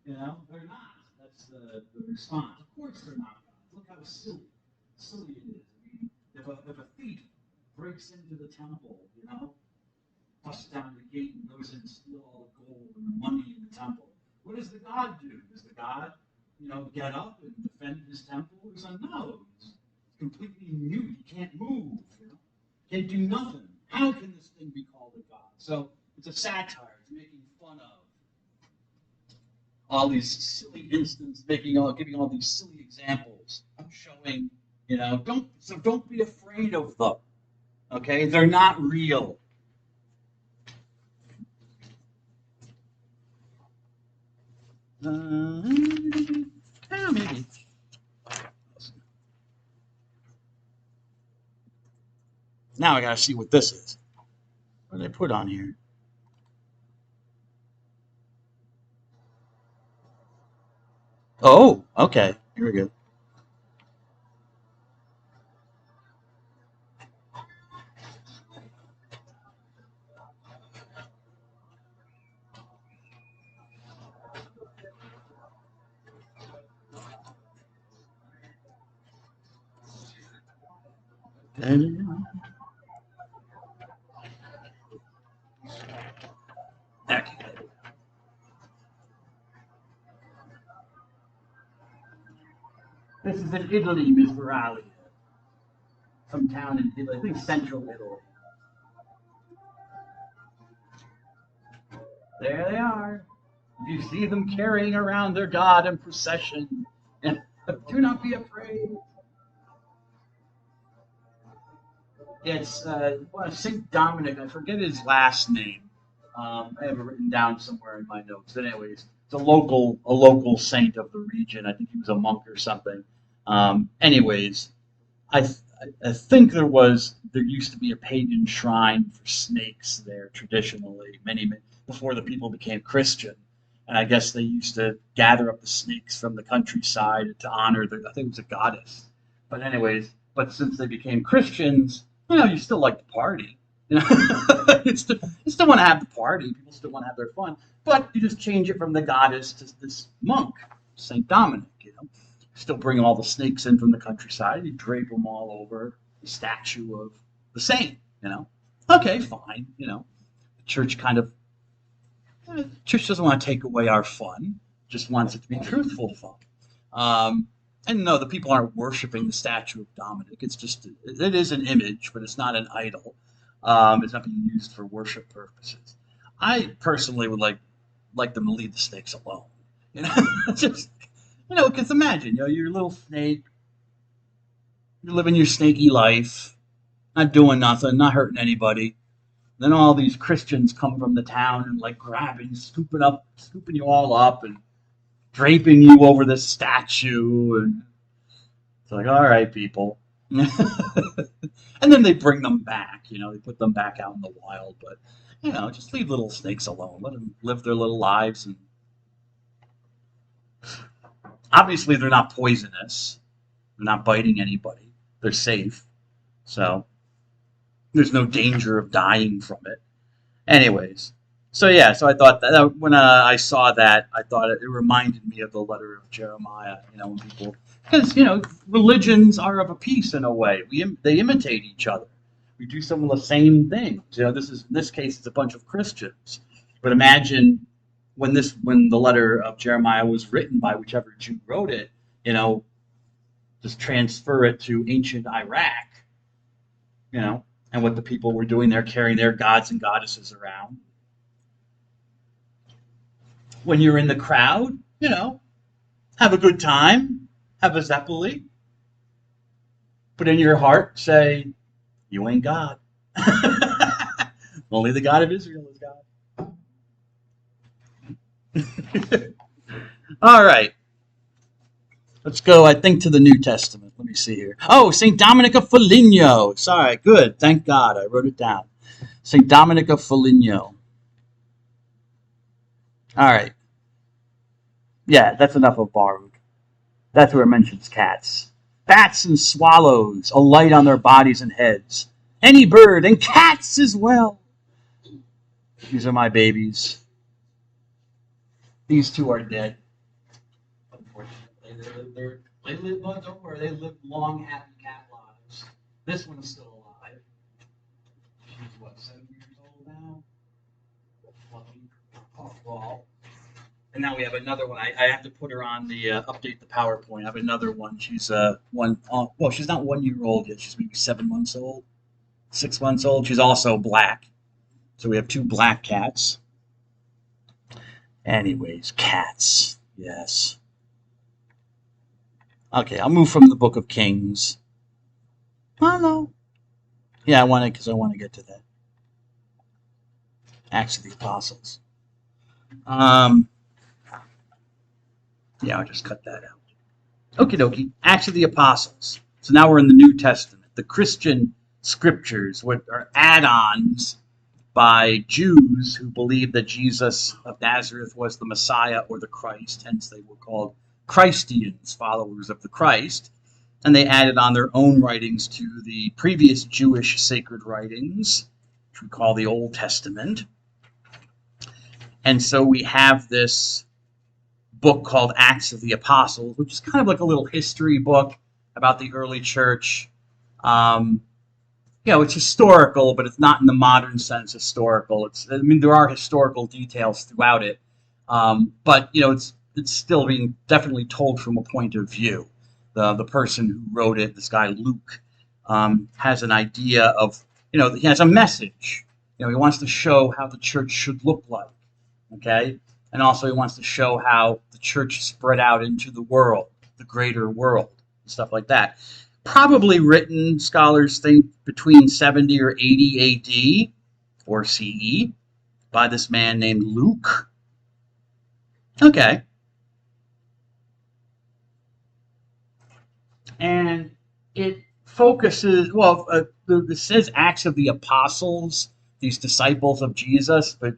They're not. That's the response. Of course they're not gods. Look how silly it is. I mean, if a thief breaks into the temple, busts down the gate and goes in and steals all the gold and the money in the temple, what does the god do? Does the god, get up and defend his temple? No. He's completely mute. He can't move. Can't do nothing. How can this thing be called a god? So it's a satire. It's making fun of all these silly instances, giving all these silly examples, showing, don't be afraid of them. Okay, they're not real. Maybe. Now I gotta see what this is. What did I put on here? Oh, okay. Here we go. This is in Italy, Miss Virali. some town in Italy, I think central Italy. There they are. You see them carrying around their god in procession. And do not be afraid. It's Saint Dominic. I forget his last name. I have it written down somewhere in my notes. But anyways, it's a local saint of the region. I think he was a monk or something. Anyways, I think there used to be a pagan shrine for snakes there traditionally, many before the people became Christian. And I guess they used to gather up the snakes from the countryside to honor I think it was a goddess. But anyways, since they became Christians, you still like to party. You still want to have the party. People still want to have their fun. But you just change it from the goddess to this monk, Saint Dominic. Still bring all the snakes in from the countryside. You drape them all over the statue of the saint. Okay, fine. The church the church doesn't want to take away our fun. Just wants it to be truthful fun. And no, the people aren't worshiping the statue of Dominic. It is an image, but it's not an idol. It's not being used for worship purposes. I personally would like them to leave the snakes alone. Because imagine, you're a little snake, you're living your snaky life, not doing nothing, not hurting anybody. Then all these Christians come from the town and grabbing, scooping you all up and draping you over this statue. And it's all right, people. And then they bring them back, they put them back out in the wild. But, just leave little snakes alone. Let them live their little lives. And obviously, they're not poisonous. They're not biting anybody. They're safe. So there's no danger of dying from it. Anyways, so I thought that when I saw that, I thought it reminded me of the letter of Jeremiah. When people, because religions are of a piece in a way. They imitate each other. We do some of the same things. In this case, it's a bunch of Christians. But imagine when the letter of Jeremiah was written by whichever Jew wrote it. Just transfer it to ancient Iraq. And what the people were doing there, carrying their gods and goddesses around. When you're in the crowd, have a good time, have a zeppeli. But in your heart, say, you ain't God. Only the God of Israel is God. All right. Let's go, I think, to the New Testament. Let me see here. Oh, St. Dominic of Foligno. Sorry, good. Thank God. I wrote it down. St. Dominic of Foligno. All right. Yeah, that's enough of Baruch. That's where it mentions cats. Bats and swallows, a light on their bodies and heads. Any bird, and cats as well. These are my babies. These two are dead. They live, don't worry, they live long, happy cat lives. This one is still alive. She's 7 years old now? Fluffy, puffball. And now we have another one. I have to put her on the update the PowerPoint. I have another one. She's she's not 1 year old yet. She's maybe 7 months old, 6 months old. She's also black. So we have 2 black cats. Anyways, cats. Yes. Okay, I'll move from the Book of Kings. Oh, no. Yeah, I want to get to that. Acts of the Apostles. Yeah, I'll just cut that out. Okie dokie. Acts of the Apostles. So now we're in the New Testament. The Christian scriptures, what are add-ons by Jews who believed that Jesus of Nazareth was the Messiah or the Christ. Hence they were called Christians, followers of the Christ. And they added on their own writings to the previous Jewish sacred writings, which we call the Old Testament. And so we have this book called Acts of the Apostles, which is kind of like a little history book about the early church. It's historical, but it's not in the modern sense historical. There are historical details throughout it, but it's still being definitely told from a point of view. The person who wrote it, this guy Luke, has an idea of, he has a message. He wants to show how the church should look like, okay? And also he wants to show how the church spread out into the world, the greater world, stuff like that. Probably written, scholars think, between 70 or 80 AD or CE by this man named Luke. Okay. And it focuses, it says Acts of the Apostles, these disciples of Jesus, but,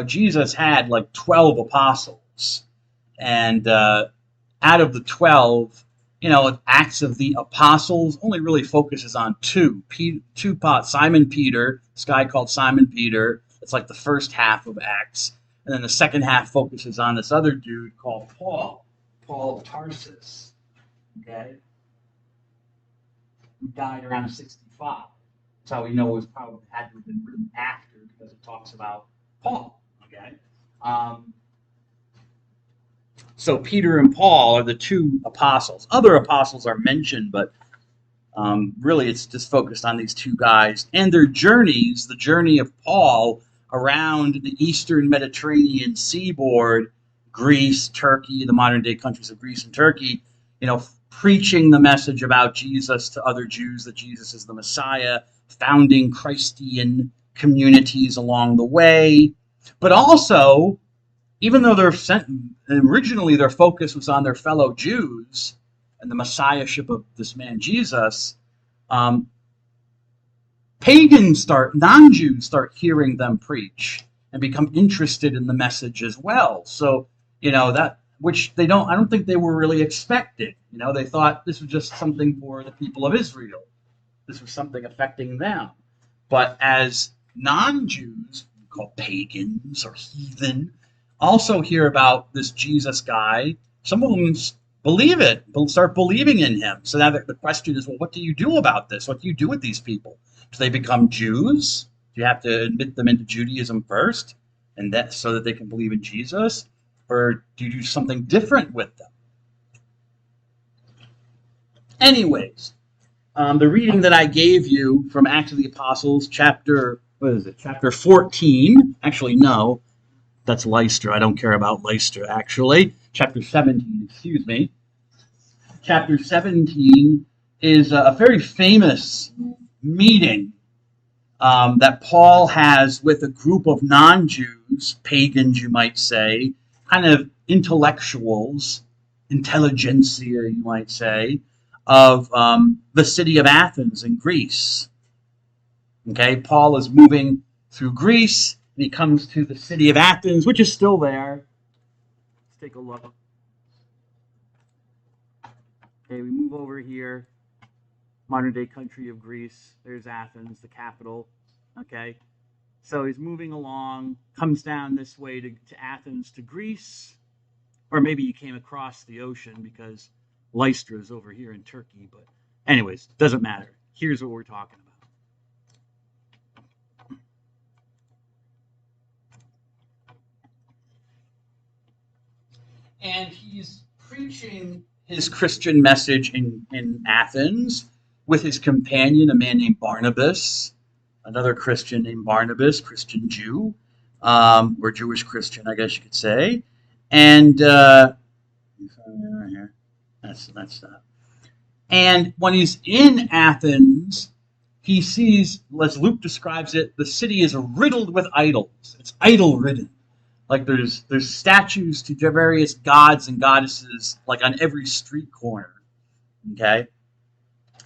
Jesus had like 12 apostles. And out of the 12, Acts of the Apostles only really focuses on two. Simon Peter, this guy called Simon Peter. It's like the first half of Acts. And then the second half focuses on this other dude called Paul of Tarsus. Okay? Who died around 65. That's how we know it was probably had to have been written after, because it talks about Paul. Okay? So Peter and Paul are the two apostles. Other apostles are mentioned, but really it's just focused on these two guys and their journeys. The journey of Paul around the eastern Mediterranean seaboard, Greece, Turkey, the modern day countries of Greece and Turkey, preaching the message about Jesus to other Jews, that Jesus is the Messiah, founding Christian communities along the way. But also, even though originally their focus was on their fellow Jews and the messiahship of this man Jesus, non-Jews start hearing them preach and become interested in the message as well. So, that, which I don't think they were really expected. They thought this was just something for the people of Israel. This was something affecting them. But as non-Jews, called pagans or heathen, also hear about this Jesus guy, some of them believe it, start believing in him. So now the question is, well, what do you do about this? What do you do with these people? Do they become Jews? Do you have to admit them into Judaism first, and that so that they can believe in Jesus? Or do you do something different with them? Anyways, the reading that I gave you from Acts of the Apostles, chapter 14. Actually, no, that's Lystra. I don't care about Lystra, actually. Chapter 17, excuse me. Chapter 17 is a very famous meeting that Paul has with a group of non-Jews, pagans, you might say, kind of intellectuals, intelligentsia, you might say, of the city of Athens in Greece. Okay, Paul is moving through Greece, and he comes to the city of Athens, which is still there. Let's take a look. Okay, we move over here. Modern day country of Greece. There's Athens, the capital. Okay, so he's moving along, comes down this way to Athens to Greece, or maybe he came across the ocean because Lystra is over here in Turkey. But anyways, doesn't matter. Here's what we're talking about. And he's preaching his Christian message in Athens with his companion, a man named Barnabas, another Christian named Barnabas, Christian Jew, or Jewish Christian, I guess you could say. And that's that. And when he's in Athens, he sees, as Luke describes it, the city is riddled with idols. It's idol-ridden. Like there's statues to various gods and goddesses like on every street corner. Okay?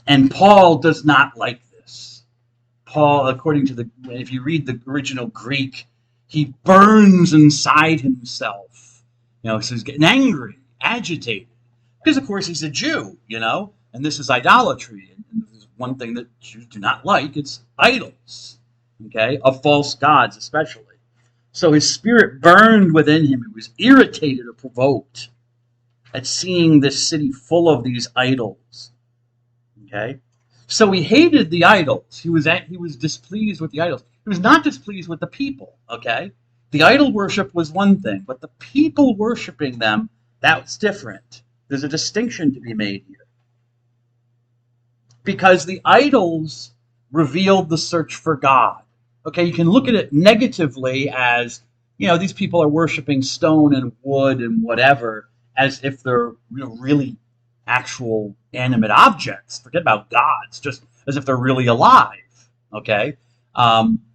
And Paul does not like this. Paul, according to if you read the original Greek, he burns inside himself. So he's getting angry, agitated. Because, of course, he's a Jew, and this is idolatry. And this is one thing that Jews do not like. It's idols, okay, of false gods especially. So his spirit burned within him. He was irritated or provoked at seeing this city full of these idols. Okay? So he hated the idols. He was displeased with the idols. He was not displeased with the people. Okay? The idol worship was one thing, but the people worshiping them, that's different. There's a distinction to be made here. because the idols revealed the search for God. Okay, you can look at it negatively as, these people are worshiping stone and wood and whatever, as if they're really actual animate objects. Forget about gods, just as if they're really alive. Okay,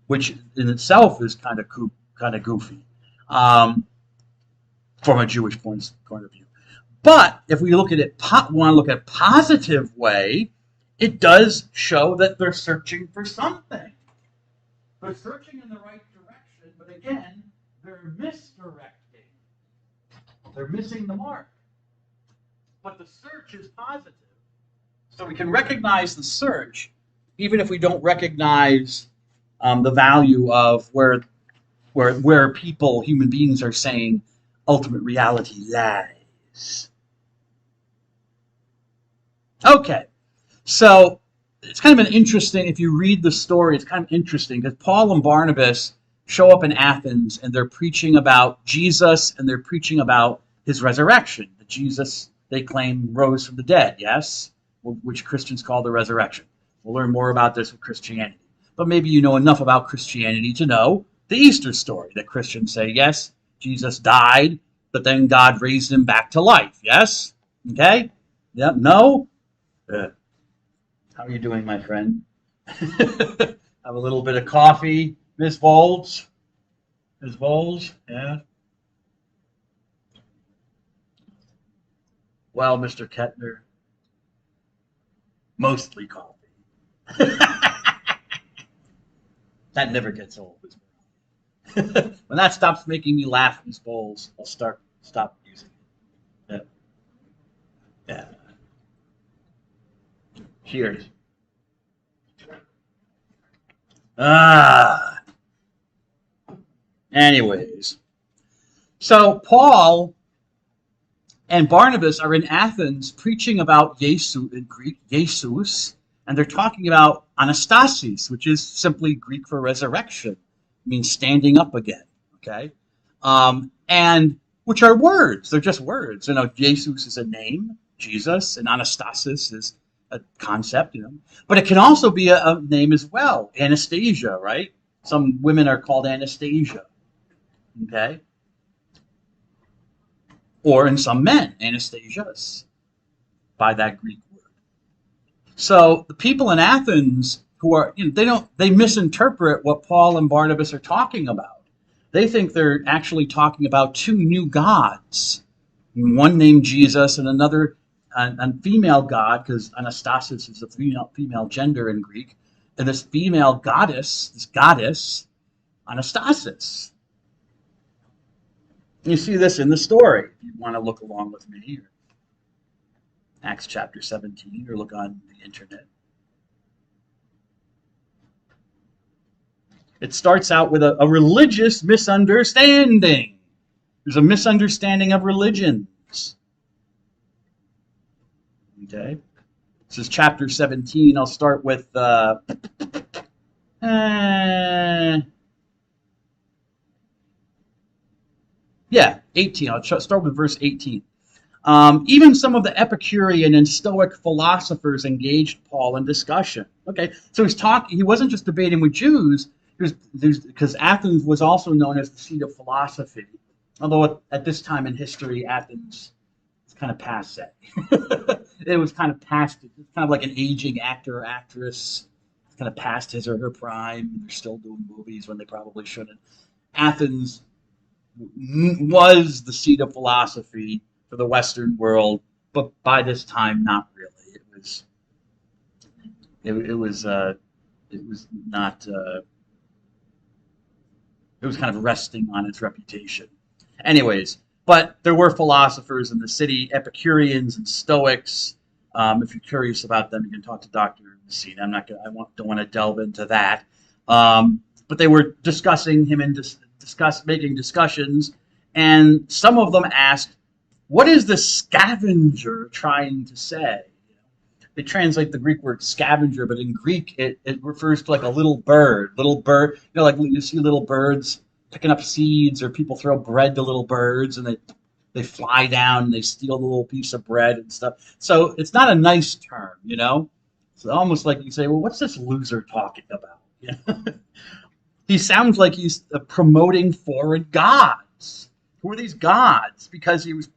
which in itself is kind of goofy from a Jewish point of view. But if we want to look at a positive way, it does show that they're searching for something. They're searching in the right direction, but again, they're misdirecting. They're missing the mark. But the search is positive. So we can recognize the search, even if we don't recognize the value of where people, human beings, are saying ultimate reality lies. Okay, so it's kind of if you read the story, it's kind of interesting because Paul and Barnabas show up in Athens and they're preaching about Jesus and they're preaching about his resurrection. That Jesus, they claim, rose from the dead, yes? Which Christians call the resurrection. We'll learn more about this with Christianity. But maybe you know enough about Christianity to know the Easter story, that Christians say, yes, Jesus died, but then God raised him back to life, yes? Okay? Yeah, no? How are you doing, my friend? Have a little bit of coffee, Miss Volz? Miss Volz? Yeah? Well, Mr. Kettner, mostly coffee. That never gets old. When that stops making me laugh, Miss Bowles, I'll stop using it. Yeah. Cheers. Anyways, so Paul and Barnabas are in Athens preaching about Jesus, in Greek, Jesus, and they're talking about Anastasis, which is simply Greek for resurrection. It means standing up again, okay? And which are words. They're just words. Jesus is a name, Jesus, and Anastasis is a concept, But it can also be a name as well, Anastasia, right? Some women are called Anastasia, okay? Or in some men, Anastasias, by that Greek word. So the people in Athens who are, they misinterpret what Paul and Barnabas are talking about. They think they're actually talking about two new gods, one named Jesus and another a female god, because Anastasis is a female gender in Greek, and this female goddess, Anastasis. You see this in the story. If you want to look along with me, or Acts chapter 17, or look on the internet. It starts out with a religious misunderstanding. There's a misunderstanding of religions. Okay. This is chapter 17. I'll start with 18. I'll start with verse 18. Even some of the Epicurean and Stoic philosophers engaged Paul in discussion. Okay, so he wasn't just debating with Jews, because Athens was also known as the seat of philosophy. Although at this time in history, Athens is kind of passé. It was kind of past, it's kind of like an aging actor or actress. It's kind of past his or her prime. They're still doing movies when they probably shouldn't. Athens was the seat of philosophy for the Western world, but by this time, not really. It was kind of resting on its reputation. Anyways, but there were philosophers in the city, Epicureans and Stoics. If you're curious about them, you can talk to Dr. Messina. Don't want to delve into that. But they were discussing him and making discussions, and some of them asked, "What is the scavenger trying to say?" They translate the Greek word scavenger, but in Greek it refers to like a little bird. Like you see little birds picking up seeds, or people throw bread to little birds and they fly down and they steal the little piece of bread and stuff. So it's not a nice term, It's almost like you say, well, what's this loser talking about? He sounds like he's promoting foreign gods. Who are these gods? Because he's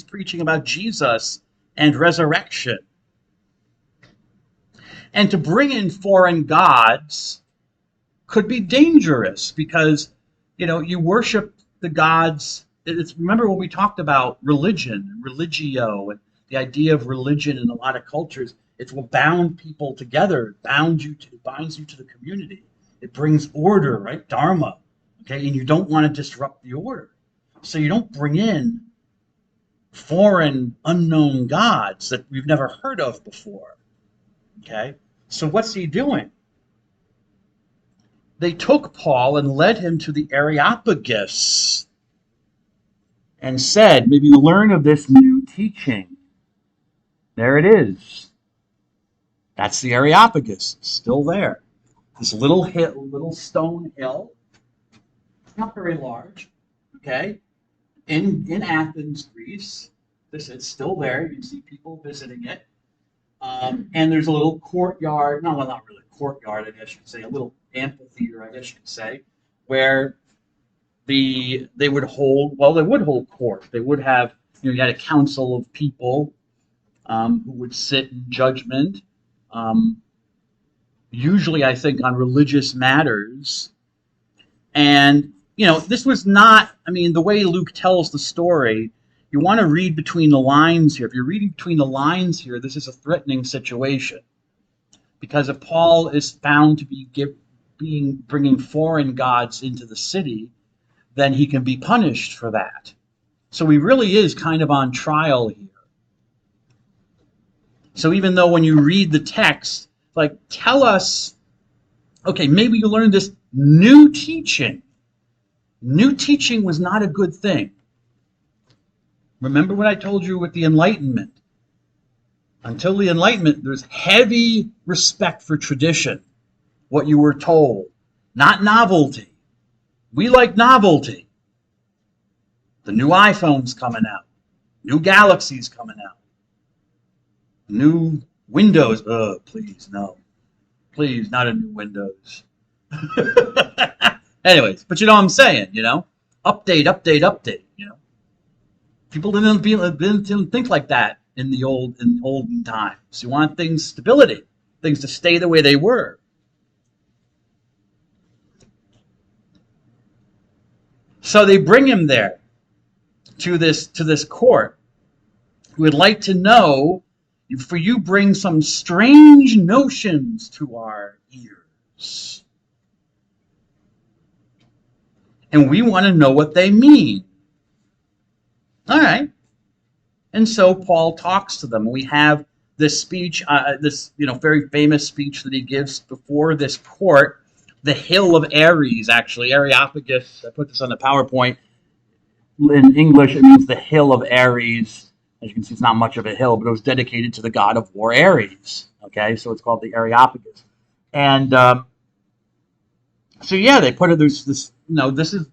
preaching about Jesus and resurrection. And to bring in foreign gods could be dangerous because, you worship the gods. Remember when we talked about religion, religio, and the idea of religion in a lot of cultures. It's what bound people together, binds you to the community. It brings order, right? Dharma. Okay, and you don't want to disrupt the order. So you don't bring in foreign, unknown gods that we've never heard of before. Okay, so what's he doing? They took Paul and led him to the Areopagus and said, maybe learn of this new teaching. There it is. That's the Areopagus, still there. This little stone hill, not very large, okay, in Athens, Greece. It's still there. You can see people visiting it. And there's a little courtyard, not really a courtyard, I guess you could say, a little amphitheater, I guess you could say, where they would hold court. They would have, you had a council of people who would sit in judgment. Usually, I think, on religious matters. And, this was not, the way Luke tells the story, you want to read between the lines here. If you're reading between the lines here, this is a threatening situation. Because if Paul is found to be bringing foreign gods into the city, then he can be punished for that. So he really is kind of on trial here. So even though when you read the text, tell us, okay, maybe you learned this new teaching. New teaching was not a good thing. Remember what I told you with the Enlightenment. Until the Enlightenment, there's heavy respect for tradition, what you were told, not novelty. We like novelty. The new iPhone's coming out, new Galaxy's coming out, new Windows. Please, no. Please, not a new Windows. Anyways, but you know what I'm saying, Update, People didn't think like that in the olden times. You want stability, things to stay the way they were. So they bring him there to this court. We would like to know, for you bring some strange notions to our ears. And we want to know what they mean. All right. And so Paul talks to them. We have this speech, this very famous speech that he gives before this court, the Hill of Ares, actually, Areopagus. I put this on the PowerPoint. In English, it means the Hill of Ares. As you can see, it's not much of a hill, but it was dedicated to the god of war, Ares. Okay, so it's called the Areopagus. And they put it, this is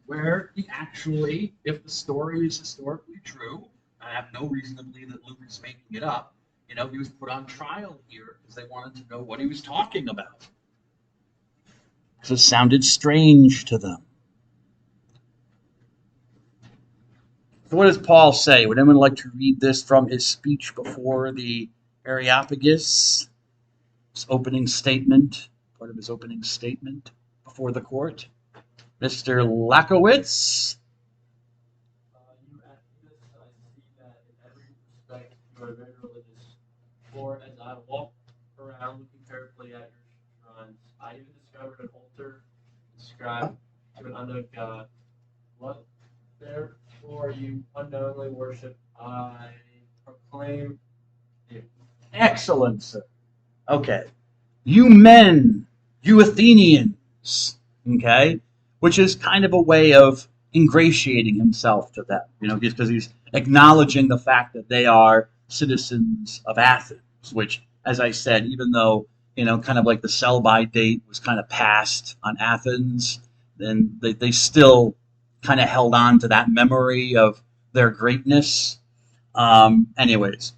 where he actually, if the story is historically true, I have no reason to believe that Luke is making it up, he was put on trial here because they wanted to know what he was talking about. Because it sounded strange to them. So what does Paul say? Would anyone like to read this from his speech before the Areopagus? His opening statement, part of his opening statement before the court. Mr. Lakowitz. You Ephesus, I see that in every respect you are very religious. For as I walked around looking carefully at your shrines, I even discovered an altar inscribed to an unknown God. What therefore you unknowingly worship, I proclaim you. Excellent, sir. Okay. You men, you Athenians, okay? Which is kind of a way of ingratiating himself to them, because he's acknowledging the fact that they are citizens of Athens, which, as I said, even though, kind of like the sell-by date was kind of passed on Athens, then they still kind of held on to that memory of their greatness. Anyways,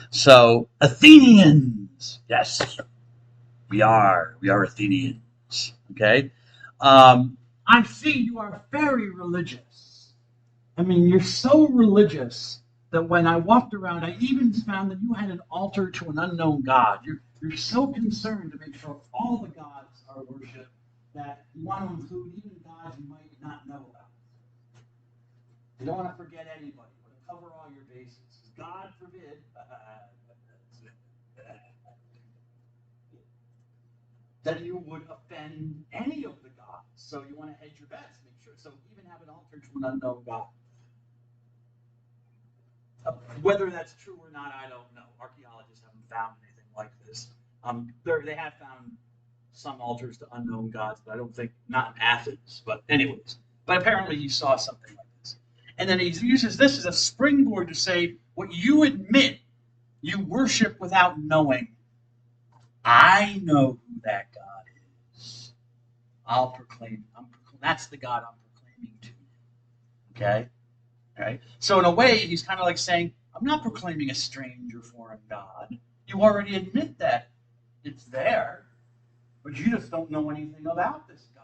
so Athenians, Yes, we are. We are Athenians. Okay. I see you are very religious. I mean, you're so religious that when I walked around, I even found that you had an altar to an unknown god. You're so concerned to make sure all the gods are worshipped that you want to include even gods you might not know about. You don't want to forget anybody. You want to cover all your bases. God forbid that you would offend any of the gods. So you want to hedge your bets, make sure. So even have an altar to an unknown god. Whether that's true or not, I don't know. Archaeologists haven't found anything like this. They have found some altars to unknown gods, but I don't think, not in Athens. But anyways, but apparently he saw something like this. And then he uses this as a springboard to say, what you admit you worship without knowing, I know who that God is. I'll proclaim. That's the God I'm proclaiming to you. Okay? All right? So in a way, he's kind of like saying, I'm not proclaiming a strange or foreign God. You already admit that it's there, but you just don't know anything about this God.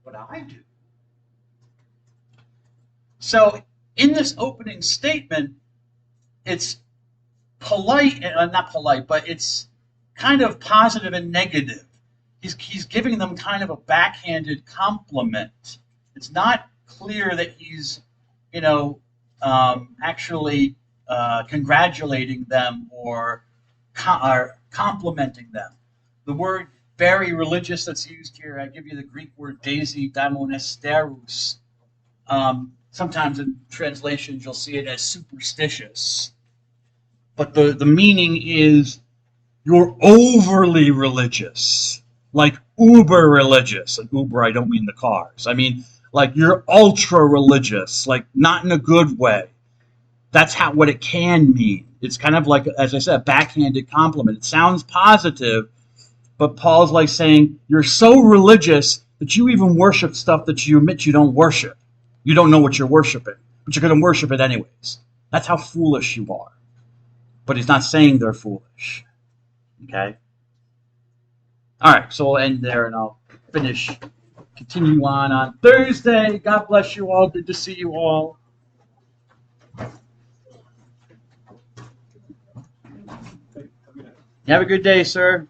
But I do. So in this opening statement, it's polite, not polite, but it's kind of positive and negative. He's giving them kind of a backhanded compliment. It's not clear that he's, actually congratulating them or complimenting them. The word very religious that's used here, I give you the Greek word daisy daimonesterus. Sometimes in translations you'll see it as superstitious. But the meaning is you're overly religious, like uber religious. And Uber, I don't mean the cars. I mean, like you're ultra religious, like not in a good way. That's what it can mean. It's kind of like, as I said, a backhanded compliment. It sounds positive, but Paul's like saying you're so religious that you even worship stuff that you admit you don't worship. You don't know what you're worshiping, but you're going to worship it anyways. That's how foolish you are. But he's not saying they're foolish. Okay? All right, so we'll end there and I'll continue on Thursday. God bless you all. Good to see you all. Have a good day, sir.